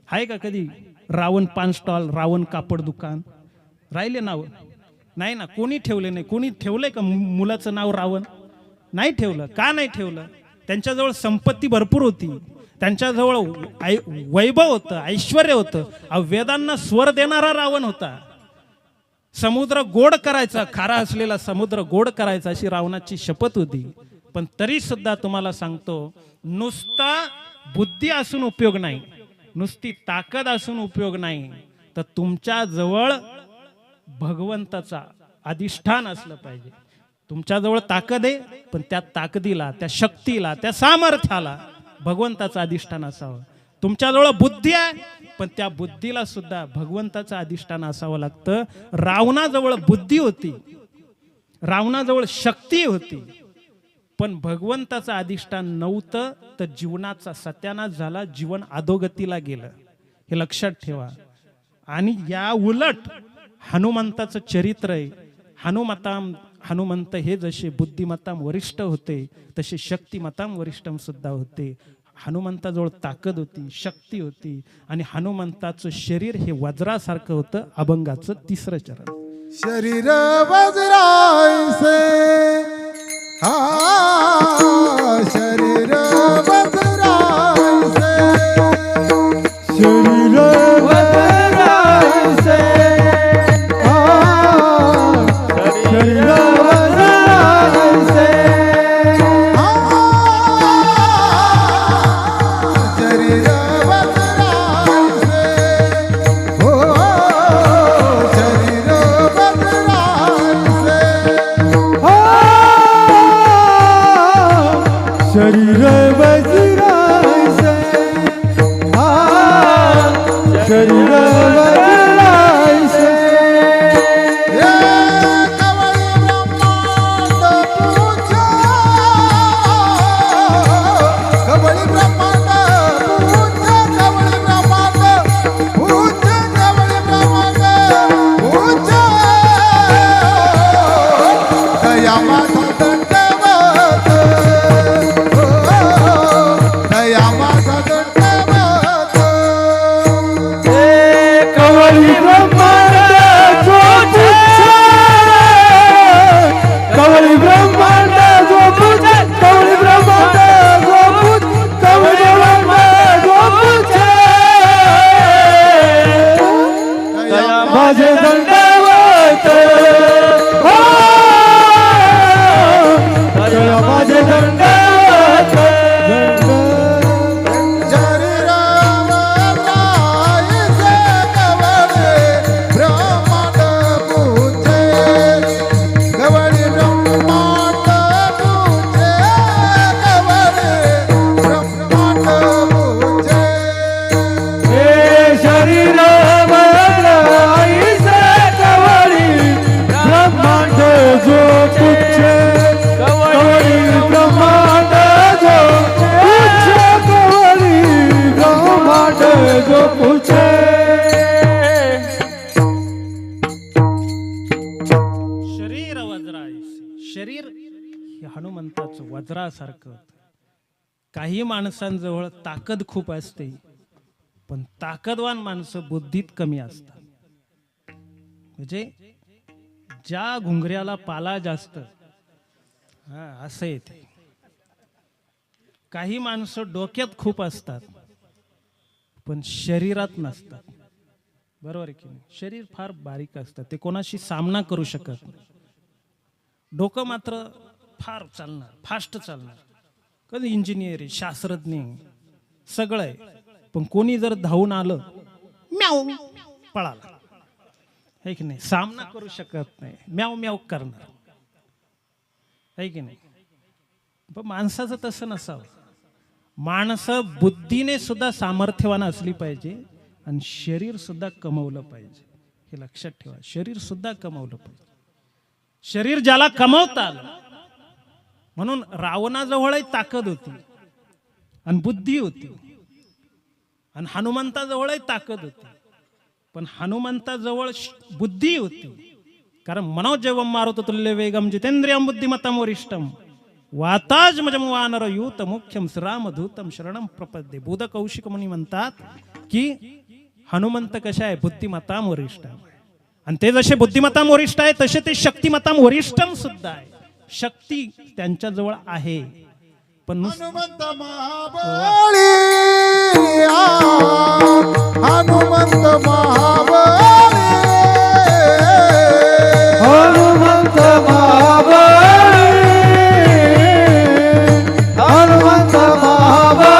आहे का कधी रावण पान स्टॉल, रावण कापड दुकान राहिले नाव? नाही ना, कोणी ठेवले नाही. कोणी ठेवलंय का मुलाचं नाव रावण? नाही ठेवलं. का नाही ठेवलं? त्यांच्याजवळ संपत्ती भरपूर होती, त्यांच्याजवळ वैभव होतं, ऐश्वर्य होतं. वेदांना स्वर देणारा रावण होता. समुद्र गोड करायचा, खारा असलेला समुद्र गोड करायचा अशी रावणाची शपथ होती. पण तरी सुद्धा तुम्हाला सांगतो, नुसता बुद्धी असून उपयोग नाही, नुसती ताकद असून उपयोग नाही, तर तुमच्या जवळ भगवंताचा अधिष्ठान असलं पाहिजे. तुमच्याजवळ ताकद आहे, पण त्या ताकदीला, त्या शक्तीला, त्या सामर्थ्याला भगवंताचं अधिष्ठान असावं. तुमच्याजवळ बुद्धी आहे, पण त्या बुद्धीला सुद्धा भगवंताचं अधिष्ठान असावं लागतं. रावणाजवळ बुद्धी होती, रावणाजवळ शक्ती होती, पण भगवंताचं अधिष्ठान नव्हतं, तर जीवनाचा सत्यानाश झाला, जीवन अधोगतीला गेलं. हे लक्षात ठेवा. आणि या उलट हनुमंताचं चरित्र आहे. हनुमंत हे जसे बुद्धिमत्ताम वरिष्ठ होते, तसे शक्तिमत्ताम वरिष्ठम सुद्धा होते. हनुमंताजवळ ताकद होती, शक्ती होती, आणि हनुमंताचं शरीर हे वज्रासारखं होतं. अभंगाचं 3रं चरण. शरीर वज्रायसे, शरीर वज्रायसे, शरीर वज्रायसे, शरीर वज्रायसे, शरीर वज्रायसे, हो शरीर वज्रायसे, शरीर वज्रायसे, शरीर वज्रायसे. कवळी ब्रह्मांड पूज्य, कवळी ब्रह्मांड पूज्य, कवळी ब्रह्मांड पूज्य, दया माझा दंडवत, दया माझा दंडवत. कवळी ब्रह्मांड जो तुच्छ, कवळी ब्रह्मांड जो तुच्छ, कवळी ब्रह्मांड जो तुच्छ, कवळी ब्रह्मांड जो तुच्छ, दया माझे दंडवत. ऐसे. शरीर हे हनुमंताचं वज्रासारखं होतं. काही माणसांजवळ ताकद खूप असते, पण ताकदवान माणसं बुद्धीत कमी असतात. म्हणजे ज्या घुंगऱ्याला पाला जास्त, असं येते. काही माणसं डोक्यात खूप असतात, पण शरीरात नसतात. बरोबर आहे की नाही? शरीर फार बारीक असतं, ते कोणाशी सामना करू शकत नाही. डोकं मात्र फार चालणार, फास्ट चालणार. कधी इंजिनियर आहे, शास्त्रज्ञ आहे, सगळं आहे. पण कोणी जर धावून आलं, म्याव पळाला, है की नाही? सामना करू शकत नाही, म्याव म्याव करणार, है की नाही? पण माणसाचं तसं नसावं. माणसं बुद्धीने सुद्धा सामर्थ्यवान असली पाहिजे आणि शरीर सुद्धा कमवलं पाहिजे. हे लक्षात ठेवा, शरीर सुद्धा कमवलं पाहिजे. शरीर ज्याला कमवता आलं, म्हणून रावणाजवळही ताकद होती आणि बुद्धी होती, आणि हनुमंताजवळही ताकद होती, पण हनुमंताजवळ बुद्धी होती. कारण मनोजवम मारुत तुल्य वेगम जितेंद्रियम बुद्धिमत्तम वरिष्ठम वाताजमजम वानर यूत मुख्यम श्रीरामधूतम शरणम प्रपद्ये. बुध कौशिक मुनी म्हणतात की हनुमंत कशा आहे? बुद्धिमत्ताम वरिष्ठ. आणि ते जसे बुद्धिमत्ताम वरिष्ठ आहे, तसे ते शक्तिमत्ताम वरिष्ठम सुद्धा आहे. शक्ती त्यांच्याजवळ आहे, पण हनुमंत महाबळी हनुमंत महाबळी हनुमंत महाबळी हनुमंत महाबळी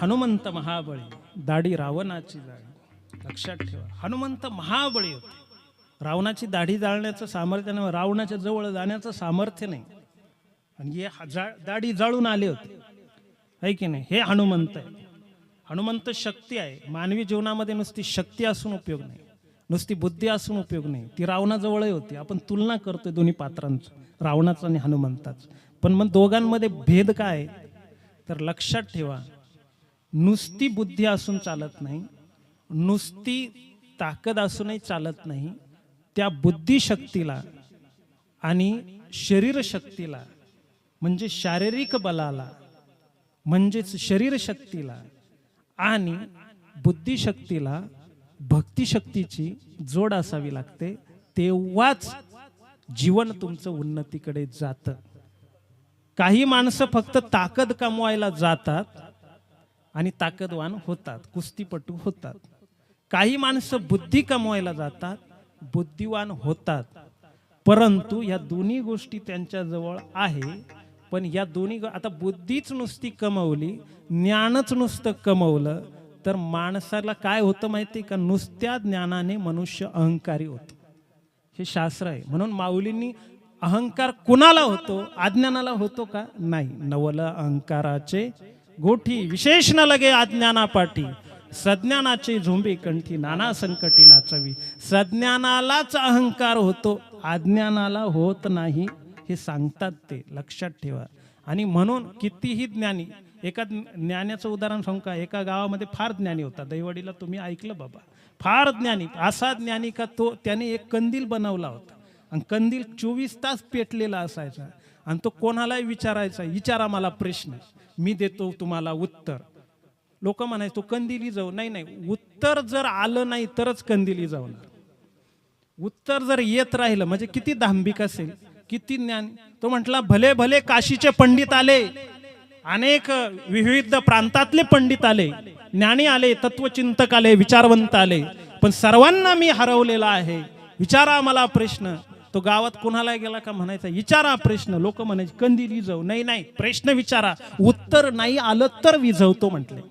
हनुमंत महाबळी दाढी रावणाची जाळी. लक्षात ठेवा, हनुमंत महाबळी होते. रावणाची दाढी जाळण्याचं सामर्थ्य नाही, रावणाच्या जवळ जाण्याचं सामर्थ्य नाही, आणि हे दाढी जाळून आले होते, आहे की नाही? हे हनुमंत आहे. हनुमंत शक्ती आहे. मानवी जीवनामध्ये नुसती शक्ती असून उपयोग नाही, नुसती बुद्धी असून उपयोग नाही. ती रावणाजवळही होती. आपण तुलना करतोय दोन्ही पात्रांचं, रावणाचं आणि हनुमंताचं. पण मग दोघांमध्ये भेद काय? तर लक्षात ठेवा, नुसती बुद्धी असून चालत नाही, नुसती ताकद असूनही चालत नाही. त्या बुद्धिशक्तीला आणि शरीर शक्तीला, म्हणजे शारीरिक बलाला, म्हणजेच शरीर शक्तीला आणि बुद्धिशक्तीला भक्तिशक्तीची जोड असावी लागते. तेव्हाच जीवन तुमचं उन्नतीकडे जातं. काही माणसं फक्त ताकद कमवायला जातात आणि ताकदवान होतात, कुस्तीपटू होतात. काही माणसं बुद्धी कमवायला जातात, बुद्धिवान होतात. परंतु या दोन्ही गोष्टी त्यांच्याजवळ आहे. पण या दोन्ही, आता बुद्धीच नुसती कमवली, ज्ञानच नुसतं कमवलं, तर माणसाला काय होतं माहिती का? नुसत्या ज्ञानाने मनुष्य अहंकारी होतो. हे शास्त्र आहे. म्हणून माऊलींनी अहंकार कुणाला होतो? अज्ञानाला होतो का? नाही. नवल अहंकाराचे गोठी विशेष न लगे अज्ञानापाठी, सज्ञानाचे झोंबे कंठी नाना संकटी नाचवी. सज्ञानालाच अहंकार होतो, अज्ञानाला होत नाही, हे सांगतात ते. लक्षात ठेवा. आणि म्हणून कितीही ज्ञानी, एका ज्ञानाचं उदाहरण सांगू का? एका गावामध्ये फार ज्ञानी होता, दैवडीला तुम्ही ऐकलं बाबा, फार ज्ञानी. असा ज्ञानी का तो त्याने एक कंदील बनवला होता, आणि कंदील 24 तास पेटलेला असायचा, आणि तो कोणालाही विचारायचा, विचारा मला प्रश्न, मी देतो तुम्हाला उत्तर. लोक म्हणायचे तो कंदिली जाऊ. नाही नाही, उत्तर जर आलं नाही तरच कंदिली जाऊणार. उत्तर जर येत राहिलं म्हणजे किती दांभिक असेल, किती ज्ञान. तो म्हटला, भले भले काशीचे पंडित आले, अनेक विविध प्रांतातले पंडित आले, ज्ञानी आले, तत्वचिंतक आले, विचारवंत आले, पण सर्वांना मी हरवलेला आहे. विचारा मला प्रश्न, तो गावात कोणाला गेला का म्हणायचा विचारा प्रश्न, लोक म्हणायचे कंदील विझव, नाही नाही प्रश्न विचारा, उत्तर नाही आलं तर विझवतो म्हटले.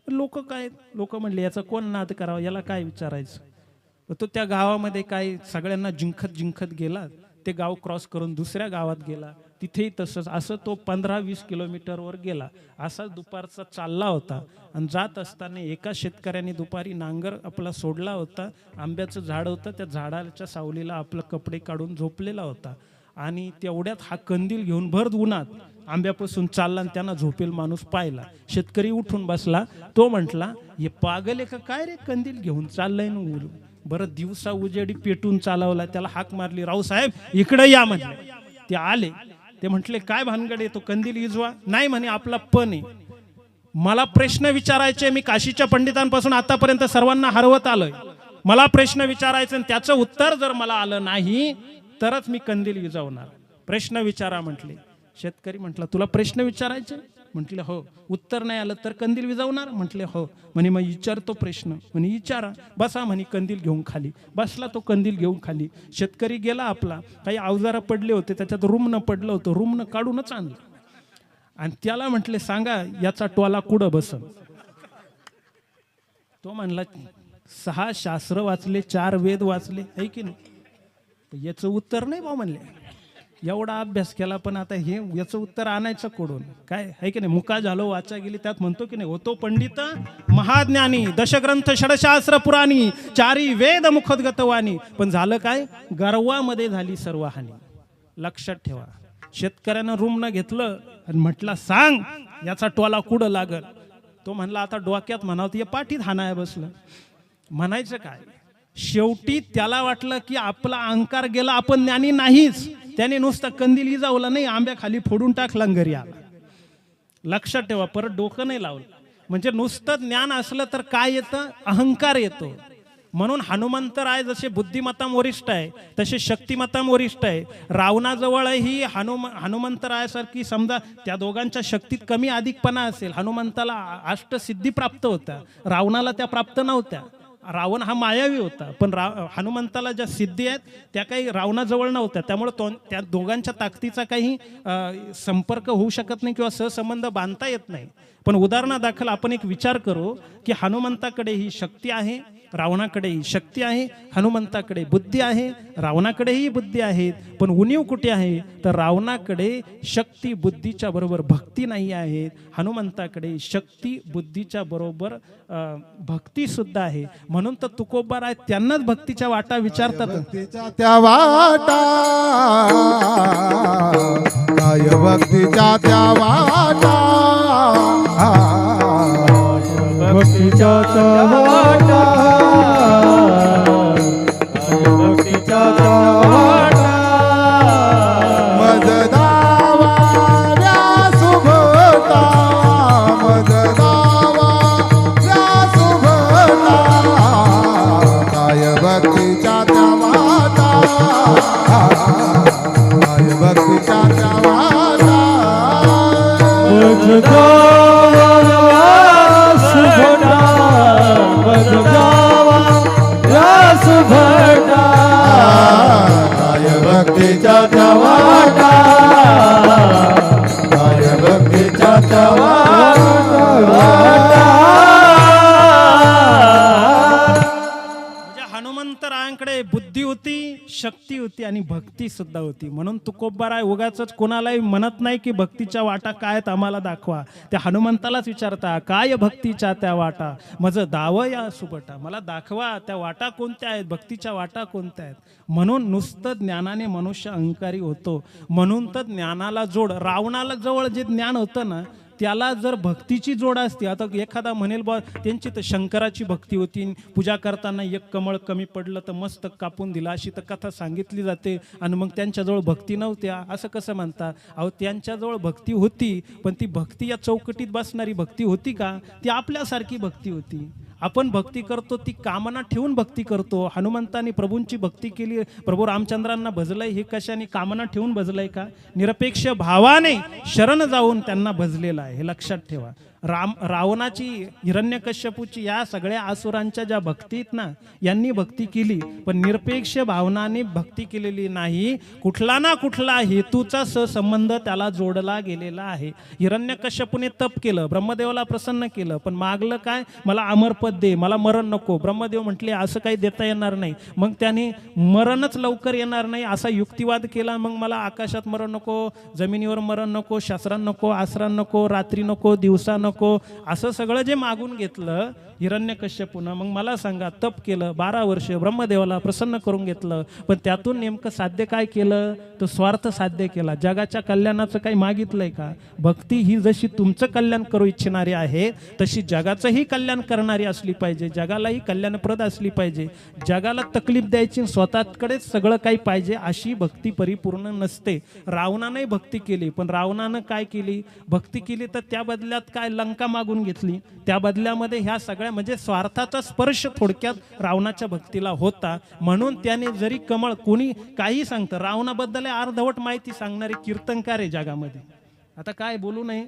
लोक म्हणले याचा कोण नाद करावा, याला काय विचारायचं. तो त्या गावामध्ये काय सगळ्यांना जिंकत गेला. ते गाव क्रॉस करून दुसऱ्या गावात गेला, तिथेही तसंच. असं तो 15-20 किलोमीटरवर गेला. असा दुपारचा चालला होता आणि जात असताना एका शेतकऱ्याने दुपारी नांगर आपला सोडला होता. आंब्याचं झाड होतं, त्या झाडाच्या सावलीला आपलं कपडे काढून झोपलेला होता आणि तेवढ्यात हा कंदील घेऊन भर उन्हात आंब्यापासून चालला आणि त्यांना झोपेल माणूस पाहिला. शेतकरी उठून बसला. तो म्हटला हे पागल आहे का काय रे, कंदील घेऊन चाललंय ना. बरं दिवसा उजेडी पेटून चालवला. त्याला हाक मारली, रावसाहेब इकडे या म्हटले. ते आले. ते म्हटले काय भानगड आहे, तो कंदील इजवा. नाही म्हणे आपला पण आहे, मला प्रश्न विचारायचे. मी काशीच्या पंडितांपासून आतापर्यंत सर्वांना हरवत आलोय. मला प्रश्न विचारायचे आणि त्याचं उत्तर जर मला आलं नाही तरच मी कंदील विझवणार. प्रश्न विचारा म्हटले. शेतकरी म्हटला तुला प्रश्न विचारायचे? म्हटले हो. उत्तर नाही आलं तर कंदील विझवणार? म्हटले हो. म्हणे मग विचारतो प्रश्न. म्हणे विचारा. बसा म्हणे कंदील घेऊन खाली. बसला तो कंदील घेऊन खाली. शेतकरी गेला आपला. काही अवजारं पडले होते त्याच्यात रुमणं पडलं होतं, रुमणं काढूनच आणलं आणि त्याला म्हटले सांगा याचा टोला कुठं बसल. तो म्हणला 6 शास्त्र वाचले, 4 वेद वाचले, है की नाही. याचं उत्तर नाही बा म्हणले. एवढा अभ्यास केला पण आता हे याचं उत्तर आणायचं कोडून काय, है की नाही. मुका झालो वाचा गेली. त्यात म्हणतो की नाही होतो पंडित महाज्ञानी, दशग्रंथ षडशास्त्र पुराणी, 4 वेद मुखोद्गतवाणी. पण झालं काय, गर्वामध्ये झाली सर्व हानी. लक्षात ठेवा. शेतकऱ्यानं रुमनं घेतलं आणि म्हटलं सांग याचा टोला कुठं लागल. तो म्हणला आता डोक्यात म्हणावं ते पाठीत हाणाय बसलं. म्हणायचं काय, शेवटी त्याला वाटलं की आपला अहंकार गेला, आपण ज्ञानी नाहीच. त्याने नुसतं कंदील इजावला नाही, आंब्या खाली फोडून टाकला घरी आला. लक्षात ठेवा, परत डोकं नाही लावलं. म्हणजे नुसतं ज्ञान असलं तर काय येतं, अहंकार येतो. म्हणून हनुमंतराय जसे बुद्धिमत्ताम वरिष्ठ आहे तसे शक्तिमत्ताम वरिष्ठ आहे. रावणाजवळही हनुमंतरायासारखी समजा त्या दोघांच्या शक्तीत कमी अधिकपणा असेल. हनुमंताला अष्टसिद्धी प्राप्त होता, रावणाला त्या प्राप्त नव्हत्या. रावण हा मायावी होता, पण हनुमंताला ज्या सिद्धी आहेत त्या काही रावणाजवळ नव्हत्या. त्यामुळे त्या दोघांच्या ताकदीचा काही संपर्क होऊ शकत नाही किंवा सहसंबंध बांधता येत नाही. पण उदाहरणादाखल आपण एक विचार करू की हनुमंताकडे ही शक्ती आहे, रावणाकडेही शक्ती आहे. हनुमंताकडे बुद्धी आहे, रावणाकडेही बुद्धी आहेत. पण उणीव कुठे आहे तर रावणाकडे शक्ती बुद्धीच्या बरोबर भक्ती नाही आहे. हनुमंताकडे शक्ती बुद्धीच्या बरोबर भक्ती सुद्धा आहे. म्हणून तर तुकोबार आहे त्यांनाच भक्तीच्या वाटा विचारतात. भक्तीच्या त्या वाटा, काय भक्तीच्या त्या वाटा, भक्तीच्या त्या वाटा, भक्तीच्या त्या वाटा. मज दावा व्यासुभटा, मज दावा व्यासुभटा, काय भक्तीच्या त्या वाटा, काय भक्तीच्या त्या वाटा. काय भक्तीच्या त्या वाटा, काय भक्तीच्या त्या हनुमंतरायांकडे बुद्धी होती, शक्ती होती आणि भक्ती सुद्धा होती. म्हणून तुकोबाराय उगाच कोणालाही म्हणत नाही की भक्तीच्या वाटा काय आहेत आम्हाला दाखवा. त्या हनुमंतालाच विचारता काय भक्तीच्या त्या वाटा, माझं दाव या सुबटा, मला दाखवा त्या वाटा कोणत्या आहेत, भक्तीच्या वाटा कोणत्या आहेत. म्हणून नुसतं ज्ञानाने मनुष्य अहंकारी होतो. म्हणून तर ज्ञानाला जोड, रावणाला जवळ जे ज्ञान होतं ना त्याला जर भक्तीची जोड असते. आता एखादा म्हणेल बा त्यांची तर शंकराची भक्ती होती, पूजा करताना एक कमळ कमी पडलं तर मस्तक कापून दिला, अशी तर कथा सांगितली जाते आणि मग त्यांच्याजवळ भक्ती नव्हत्या असं कसं म्हणता. अहो त्यांच्याजवळ भक्ती होती, पण ती भक्ती या चौकटीत बसणारी भक्ती होती का, ती आपल्यासारखी भक्ती होती. आपण भक्ती करतो ती कामना ठेवून भक्ती करतो. हनुमंतांनी प्रभूंची भक्ती केली, प्रभू रामचंद्रांना भजलंय हे कशाने, कामना ठेवून भजलंय का, निरपेक्ष भावाने शरण जाऊन त्यांना भजलेलं आहे. हे लक्षात ठेवा. रावणाची, हिरण्यकश्यपूची, या सगळ्या असुरांच्या ज्या भक्तीत ना, यांनी भक्ती केली, पण निरपेक्ष भावनाने भक्ती केलेली नाही. कुठला ना कुठला हेतूचा संबंध त्याला जोडला गेलेला आहे. हिरण्यकश्यपूने तप केलं, ब्रह्मदेवाला प्रसन्न केलं, पण मागलं काय? मला अमरपद दे, मला मरण नको. ब्रह्मदेव म्हटले असं काही देता येणार नाही. मग त्याने मरणच लवकर येणार नाही असा युक्तिवाद केला. मग मला आकाशात मरण नको, जमिनीवर मरण नको, शास्त्रां नको, आसरां नको, रात्री नको, दिवसा नको, असं सगळं जे मागून घेतलं हिरण्यकश्यपूनं, मग मला सांगा, तप केलं 12 वर्ष, ब्रह्मदेवाला प्रसन्न करून घेतलं, पण त्यातून नेमकं साध्य काय केलं? तो स्वार्थ साध्य केला. जगाच्या कल्याणाचं काही मागितलंय का? भक्ती ही जशी तुमचं कल्याण करू इच्छिणारी आहे, तशी जगाचंही कल्याण करणारी असली पाहिजे, जगालाही कल्याणप्रद असली पाहिजे. जगाला तकलीफ द्यायची, स्वतःकडेच सगळं काही पाहिजे, अशी भक्ती परिपूर्ण नसते. रावणाने भक्ती केली, पण रावणानं काय केली? भक्ती केली तर त्या बदल्यात काय? लंका मागून घेतली. त्या बदल्यामध्ये ह्या सगळ्या म्हणजे स्वार्थाचा स्पर्श थोडक्यात रावणाच्या भक्तीला होता. म्हणून त्याने जरी कमळ, कोणी काही सांगतं, रावणाबद्दल अर्धवट माहिती सांगणारे कीर्तनकार आहे जगामध्ये, आता काय बोलू नये,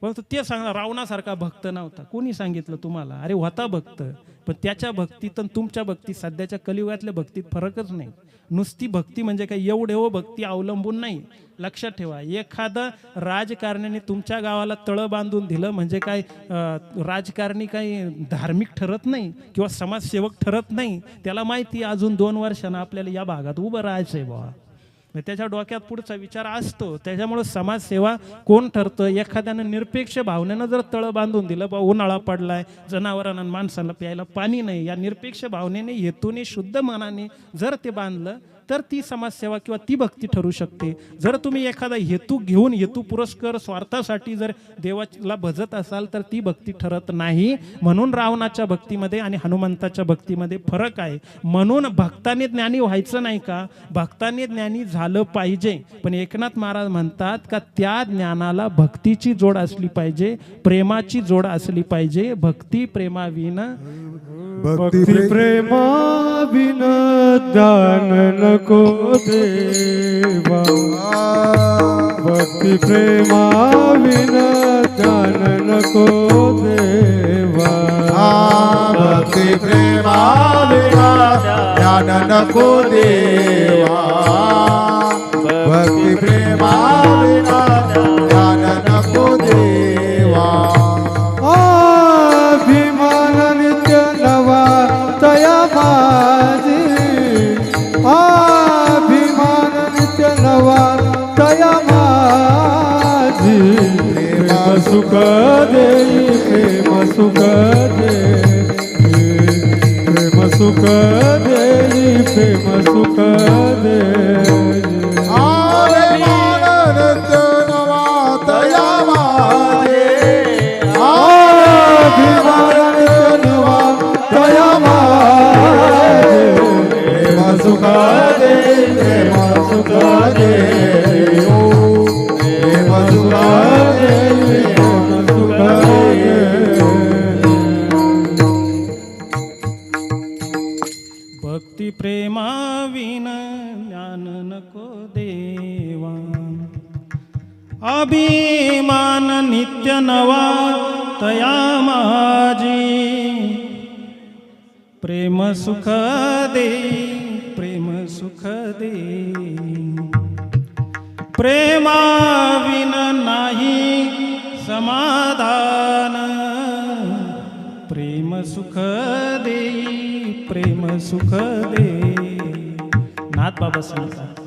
परंतु ते सांगा रावणासारखा भक्त नव्हता. कोणी सांगितलं तुम्हाला? अरे होता भक्त, पण त्याच्या भक्तीत आणि तुमच्या भक्तीत, सध्याच्या कलियुगातल्या भक्तीत फरकच नाही. नुसती भक्ती म्हणजे काय एवढे भक्ती अवलंबून नाही. लक्षात ठेवा, एखादं राजकारण्याने तुमच्या गावाला तळं बांधून दिलं म्हणजे काय राजकारणी काही धार्मिक ठरत नाही किंवा समाजसेवक ठरत नाही. त्याला माहिती अजून 2 वर्षांना आपल्याला या भागात उभं राहायचंय बाबा, त्याच्या डोक्यात पुढचा विचार असतो. त्याच्यामुळे समाजसेवा कोण ठरतं? एखाद्यानं निरपेक्ष भावनेनं जर तळं बांधून दिलं, बा उन्हाळा पडलाय, जनावरांना माणसाला प्यायला पाणी नाही, या निरपेक्ष भावनेने, हेतूने, शुद्ध मनाने जर ते बांधलं तर ती समाजसेवा किंवा ती भक्ती ठरू शकते. जर तुम्ही एखादा हेतू घेऊन, हेतू पुरस्कर स्वार्थासाठी जर देवाला भजत असाल तर ती भक्ती ठरत नाही. म्हणून रावणाच्या भक्तीमध्ये आणि हनुमंताच्या भक्तीमध्ये फरक आहे. म्हणून भक्ताने ज्ञानी व्हायचं नाही का? भक्ताने ज्ञानी झालं पाहिजे, पण एकनाथ महाराज म्हणतात का त्या ज्ञानाला भक्तीची जोड असली पाहिजे, प्रेमाची जोड असली पाहिजे. भक्ती प्रेमाविना, भक्ती प्रेमा बिन दान नको देवा, भक्ती प्रेमा बिन दान नको देवा, भक्ती प्रेमा विना ज्ञान नको देवा, भक्ती प्रेमा विना ज्ञान नको देवा. अभिमान नित्य नवा तया माझी, अभिमान नित्य नवा तया माझी, प्रेम सुख देई, प्रेम सुख देई, प्रेम सुख देई, प्रेम सुख देई. भक्ती प्रेमाविना ज्ञान नको देवा, अभिमान नित्य नवा तया माझी, प्रेम सुख देई, प्रेम सुख देई, प्रेमाविना नाही समाधान, प्रेम सुख देई, प्रेम सुख देई. नाथ बाबा सांगतात,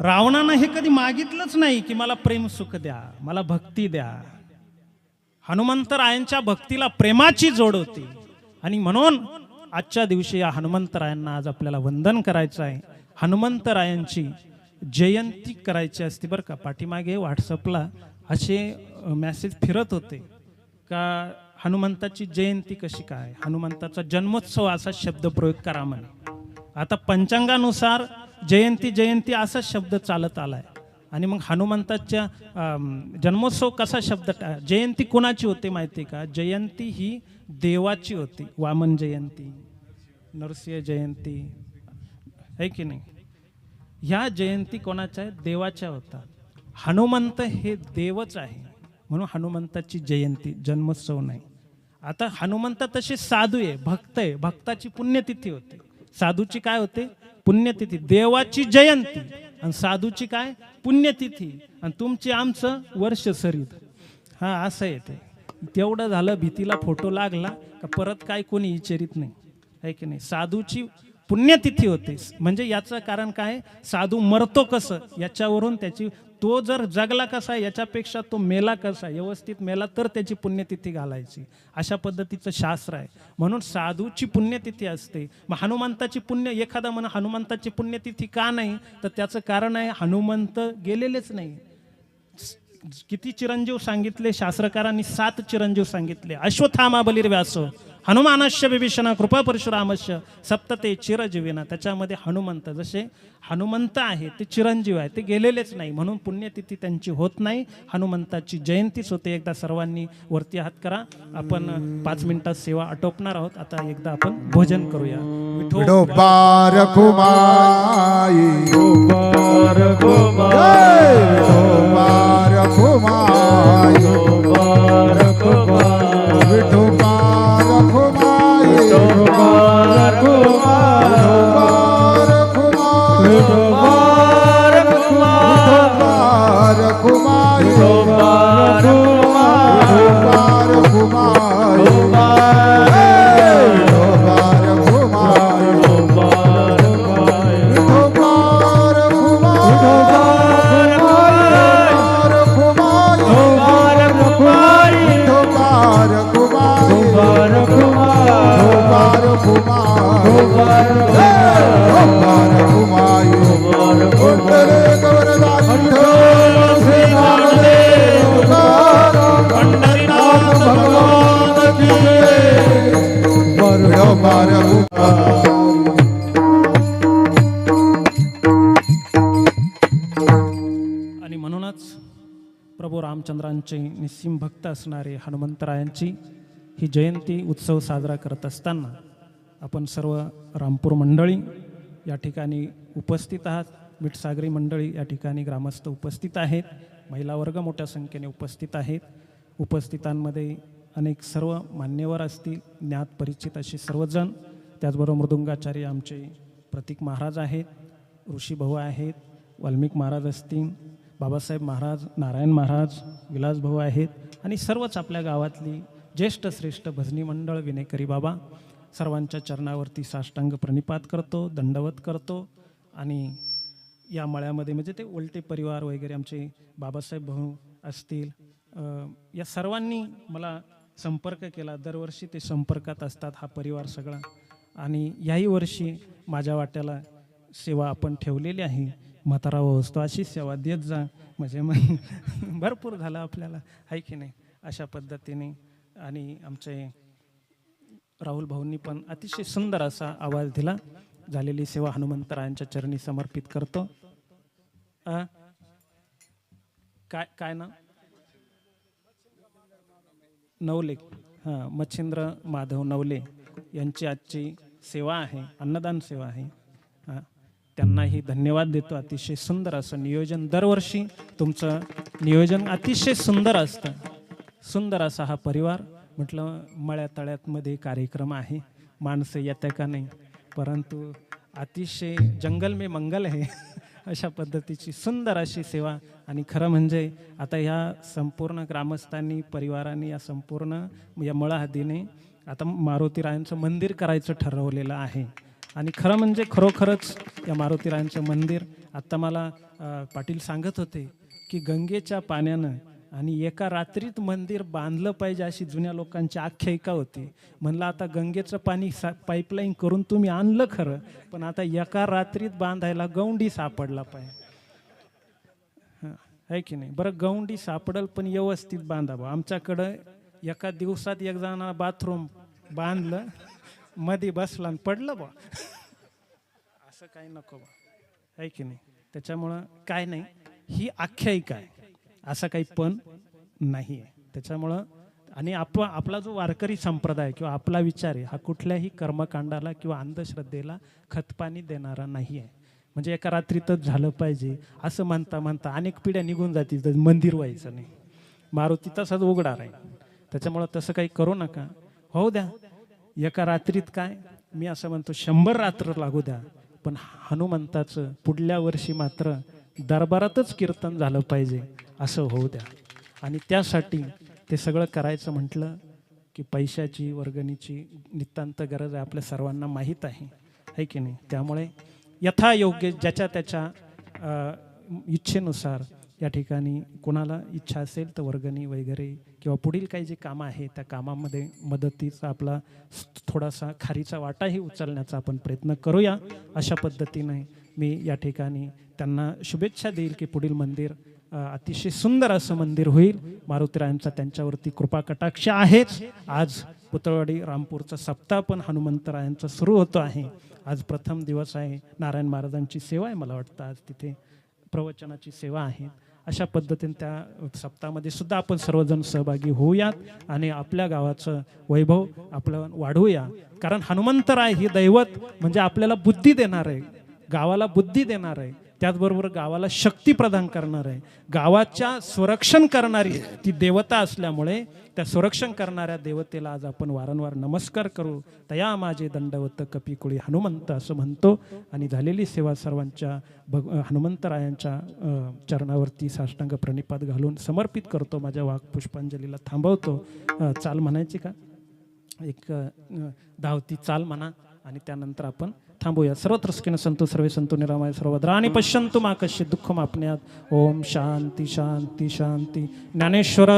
रावणानं हे कधी मागितलंच नाही की मला प्रेम सुख द्या, मला भक्ती द्या. हनुमंतरायांच्या भक्तीला प्रेमाची जोड होती. आणि म्हणून आजच्या दिवशी या हनुमंतरायांना आज आपल्याला वंदन करायचं आहे. हनुमंतरायांची जयंती करायची असते बरं का. पाठीमागे व्हॉट्सअपला असे मेसेज फिरत होते का हनुमंताची जयंती कशी काय, हनुमंताचा जन्मोत्सव असा शब्द प्रयोग करा म्हणे. आता पंचांगानुसार जयंती जयंती असा शब्द चालत आलाय. आणि मग हनुमंताच्या जन्मोत्सव कसा शब्द, जयंती कोणाची होते माहिती का? जयंती ही देवाची होती. वामन जयंती, नरसिंह जयंती आहे की नाही. ह्या जयंती कोणाच्या आहेत? देवाच्या होतात. हनुमंत हे देवच आहे. म्हणून हनुमंताची जयंती, जन्मोत्सव नाही. आता हनुमंत तसे साधू आहे, भक्त आहे, भक्ताची पुण्यतिथी होते. साधूची काय होते? पुण्यतिथी. देवाची जयंती आणि साधूची काय? पुण्यतिथी. आणि तुमची आमचं वर्ष सरीत. हा असं आहे ते. तेवढं झालं, भीतीला फोटो लागला का परत काय कोणी विचारित नाही, आहे की नाही. साधूची पुण्यतिथी होते. म्हणजे याचं कारण काय? साधू मरतो कसं याच्यावरून त्याची, तो जर जगला कसा याच्यापेक्षा तो मेला कसा, व्यवस्थित मेला तर त्याची पुण्यतिथी घालायची, अशा पद्धतीचं शास्त्र आहे. म्हणून साधूची पुण्यतिथी असते. मग हनुमंताची एखादा म्हणा हनुमंताची पुण्यतिथी का नाही, तर त्याचं कारण आहे हनुमंत गेलेलेच नाही. किती चिरंजीव सांगितले शास्त्रकारांनी? 7 चिरंजीव सांगितले. अश्वत्थामा बलिर्व्यासो हनुमानस्य विभीषण कृपा परशुरामस्य सप्तते चिरजीविना. त्याच्यामध्ये हनुमंत, जसे हनुमंत आहे ते चिरंजीव आहे, ते गेलेलेच नाही, म्हणून पुण्यतिथी त्यांची होत नाही. हनुमंताची जयंतीच होते. एकदा सर्वांनी वरती हात करा. आपण 5 मिनिटात सेवा आटोपणार आहोत. आता एकदा आपण भोजन करूया. विठोबा रखुमाई, विठोबा रखुमाई, विठोबा आणि म्हणूनच प्रभू रामचंद्रांचे निस्सीम भक्त असणारे हनुमंतरायांची ही जयंती उत्सव साजरा करत असताना आपण सर्व रामपूर मंडळी या ठिकाणी उपस्थित आहात. मिठसागरी मंडळी या ठिकाणी ग्रामस्थ उपस्थित आहेत. महिला वर्ग मोठ्या संख्येने उपस्थित आहेत. उपस्थितांमध्ये अनेक सर्व मान्यवर असतील, ज्ञात परिचित असे सर्वजण. त्याचबरोबर मृदुंगाचार्य आमचे प्रतीक महाराज आहेत, ऋषीभाऊ आहेत, वाल्मिक महाराज असतील, बाबासाहेब महाराज, नारायण महाराज, विलासभाऊ आहेत आणि सर्वच आपल्या गावातली ज्येष्ठ श्रेष्ठ भजनी मंडळ, विनेकरी बाबा, सर्वांच्या चरणावरती साष्टांग प्रणिपात करतो, दंडवत करतो. आणि या मळ्यामध्ये म्हणजे ते उलटे परिवार वगैरे आमचे बाबासाहेब भाऊ असतील, या सर्वांनी मला संपर्क केला. दरवर्षी ते संपर्कात असतात, हा परिवार सगळा. आणि याही वर्षी माझ्या वाट्याला सेवा आपण ठेवलेली आहे. म्हातारा असतो अशी सेवा देत जा, म्हणजे मग भरपूर झालं आपल्याला, आहे की नाही, अशा पद्धतीने. आणि आमचे राहुल भाऊंनी पण अतिशय सुंदर असा आवाज दिला. झालेली सेवा हनुमंतरायांच्या चरणी समर्पित करतो. काय ना नवले, हां, मच्छिंद्र माधव नवले यांची आजची सेवा आहे, अन्नदान सेवा आहे. त्यांनाही धन्यवाद देतो. अतिशय सुंदर असं नियोजन, दरवर्षी तुमचं नियोजन अतिशय सुंदर असतं. सुंदर असा हा परिवार. म्हटलं मळ्या तळ्यातमध्ये कार्यक्रम आहे, माणसं येतं का नाही, परंतु अतिशय जंगल में मंगल आहे अशा पद्धतीची सुंदर अशी सेवा. आणि खरं म्हणजे आता ह्या संपूर्ण ग्रामस्थांनी, परिवारांनी, या संपूर्ण या मळा हद्दीने आता मारुतीरायांचं मंदिर करायचं ठरवलेलं आहे. आणि खरं म्हणजे खरोखरच या मारुतीरायांचं मंदिर, आत्ता मला पाटील सांगत होते की गंगेच्या पाण्यानं आणि एका रात्रीत मंदिर बांधलं पाहिजे अशी जुन्या लोकांची आख्यायिका होती. म्हणलं आता गंगेचं पाणी पाईपलाईन करून तुम्ही आणलं खरं, पण आता एका रात्रीत बांधायला गौंडी सापडला पाहिजे, आहे की नाही. बरं गौंडी सापडल पण व्यवस्थित बांधावं. आमच्याकडं एका दिवसात एक जणांना बाथरूम बांधलं, मध्ये बसला आणि पडलं बा, असं काही नको बा, आहे की नाही. त्याच्यामुळं काय नाही, ही आख्यायिका आहे, असं काही पण नाही आहे. त्याच्यामुळं आणि आपला जो वारकरी संप्रदाय किंवा आपला विचार आहे हा कुठल्याही कर्मकांडाला किंवा अंधश्रद्धेला खतपाणी देणारा नाही आहे. म्हणजे एका रात्रीतच झालं पाहिजे असं म्हणता म्हणता अनेक पिढ्या निघून जातील, तर मंदिर व्हायचं नाही, मारुती तसाच उघडा राहील. त्याच्यामुळं तसं काही करू नका. होऊ द्या एका रात्रीत काय, मी असं म्हणतो 100 रात्र लागू द्या, पण हनुमंताचं पुढल्या वर्षी मात्र दरबारातच कीर्तन झालं पाहिजे असं होऊ द्या. आणि त्यासाठी ते सगळं करायचं म्हटलं की पैशाची वर्गणीची नितांत गरज आहे, आपल्या सर्वांना माहीत आहे की नाही. त्यामुळे यथायोग्य ज्याच्या त्याच्या इच्छेनुसार या ठिकाणी कोणाला इच्छा असेल तर वर्गणी वगैरे किंवा पुढील काही जे कामं आहे त्या कामामध्ये मदतीचा आपला थोडासा खारीचा वाटाही उचलण्याचा आपण प्रयत्न करूया. अशा पद्धतीने मी या ठिकाणी त्यांना शुभेच्छा देईल की पुढील मंदिर अतिशय सुंदर असं मंदिर होईल. मारुतीरायांचा त्यांच्यावरती कृपा कटाक्ष आहेच. आज पुतळवाडी रामपूरचा सप्ताह पण हनुमंतरायांचा सुरू होतो आहे. आज प्रथम दिवस आहे. नारायण महाराजांची सेवा आहे, मला वाटतं आज तिथे प्रवचनाची सेवा आहे. अशा पद्धतीने त्या सप्ताहामध्ये सुद्धा आपण सर्वजण सहभागी होऊयात आणि आपल्या गावाचं वैभव आपलं वाढवूया. कारण हनुमंतराय ही दैवत म्हणजे आपल्याला बुद्धी देणार आहे, गावाला बुद्धी देणार आहे, त्याचबरोबर गावाला शक्ती प्रदान करणार आहे. गावाच्या संरक्षण करणारी ती देवता असल्यामुळे त्या संरक्षण करणाऱ्या देवतेला आज आपण वारंवार नमस्कार करू. तया माझे दंडवत कपिकुळी हनुमंत असं म्हणतो. आणि झालेली सेवा सर्वांच्या हनुमंतरायांच्या चरणावरती साष्टांग प्रणिपात घालून समर्पित करतो. माझ्या वाक पुष्पांजलीला थांबवतो. चाल म्हणायची का, एक धावती चाल म्हणा आणि त्यानंतर आपण थांबूया. सर्वत्र सुखिनः सन्तु सर्वे सन्तु निरामयाः सर्वभद्राणि पश्यन्तु मा कश्चित् दुःखमाप्नुयात्. ओम शांती शांती शांती. ज्ञानेश्वर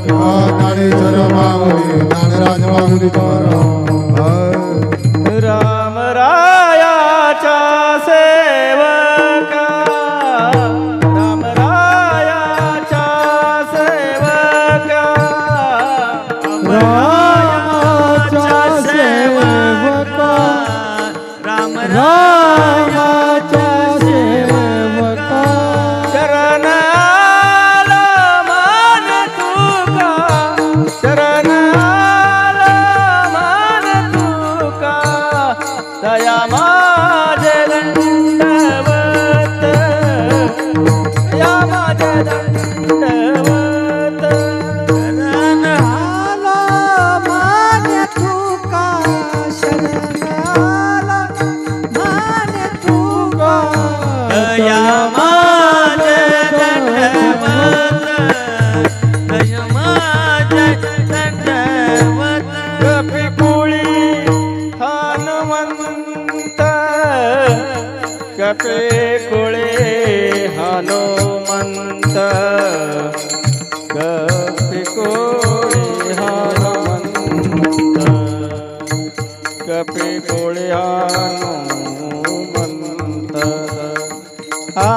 ज्ञानेश्वर माऊली ज्ञानराज माऊली राम रायाचा सेवका, राम रायाचा सेवका, रामाचा सेवका, रामाचा सेवका. शरण आला मान तुका, शरण आला मान तुका. दया माझे दंडवत, दया माझे दंडवत. शरण आला मान तुका, शरण आला मान तुका. दया माझे दंडवत, दया माझे दंडवत. कपिकुळी हनुमंत, कपिकुळे हनुमंत, कपिकुळे हनुमंत, कपिकुळे हनुमंत. आ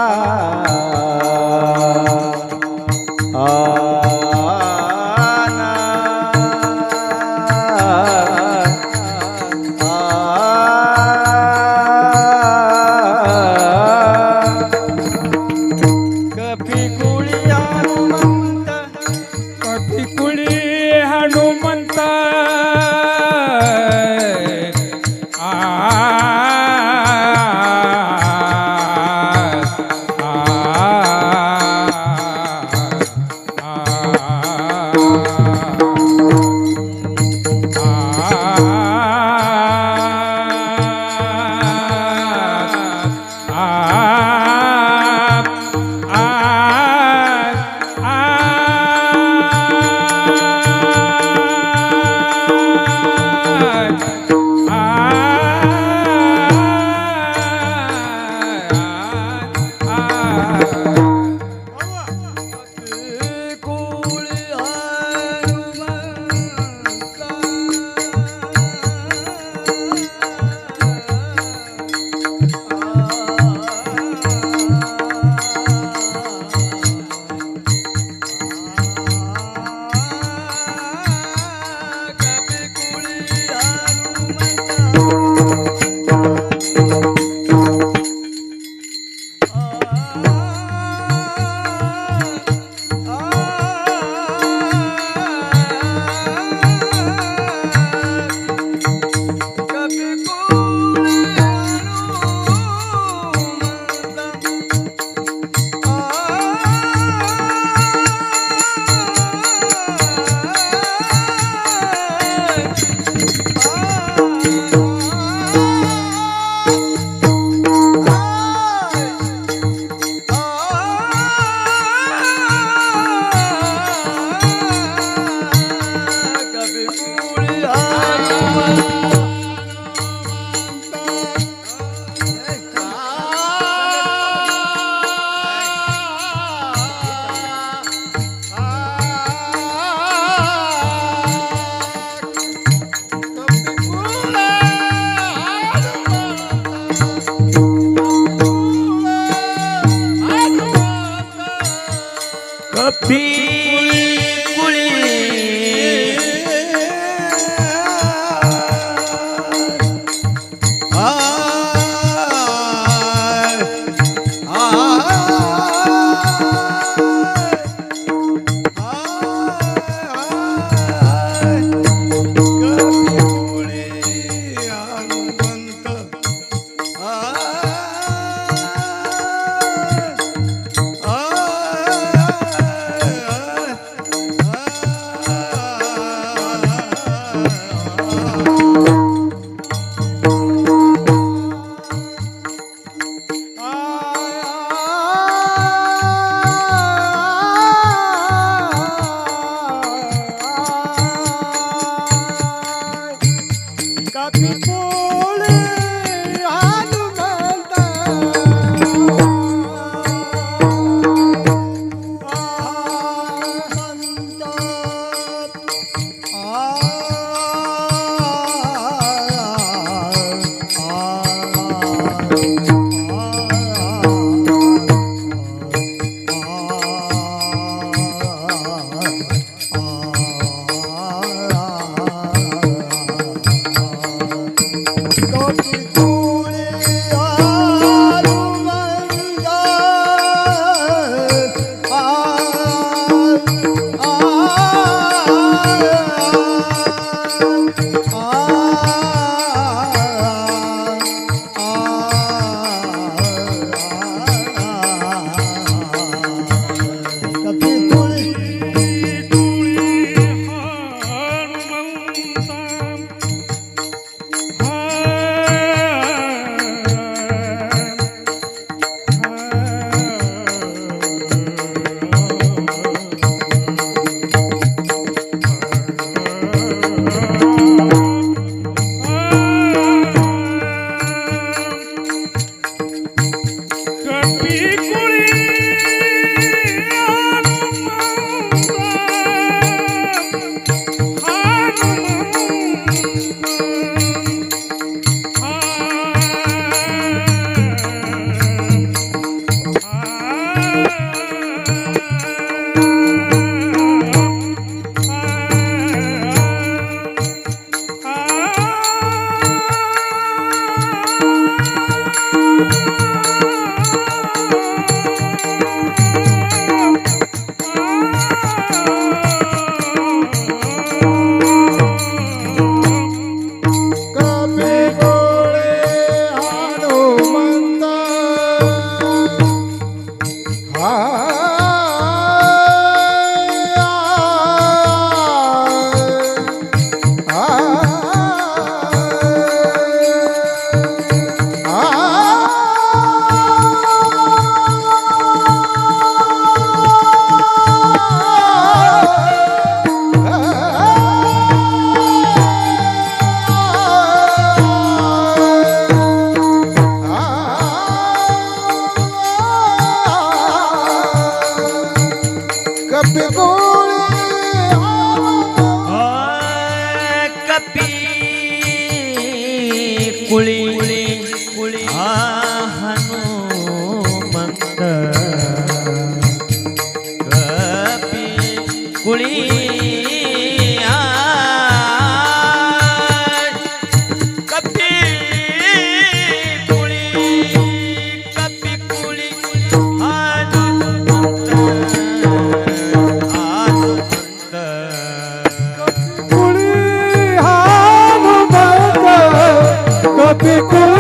कपिकुळी हनुमंत, कपिकुळी हनुमंत. कपी कुळी कुळी हनुमंत कपी कुळी कपी कुळी कपी कुळी हनुमंत कुळी हनुमंत कपी कुळी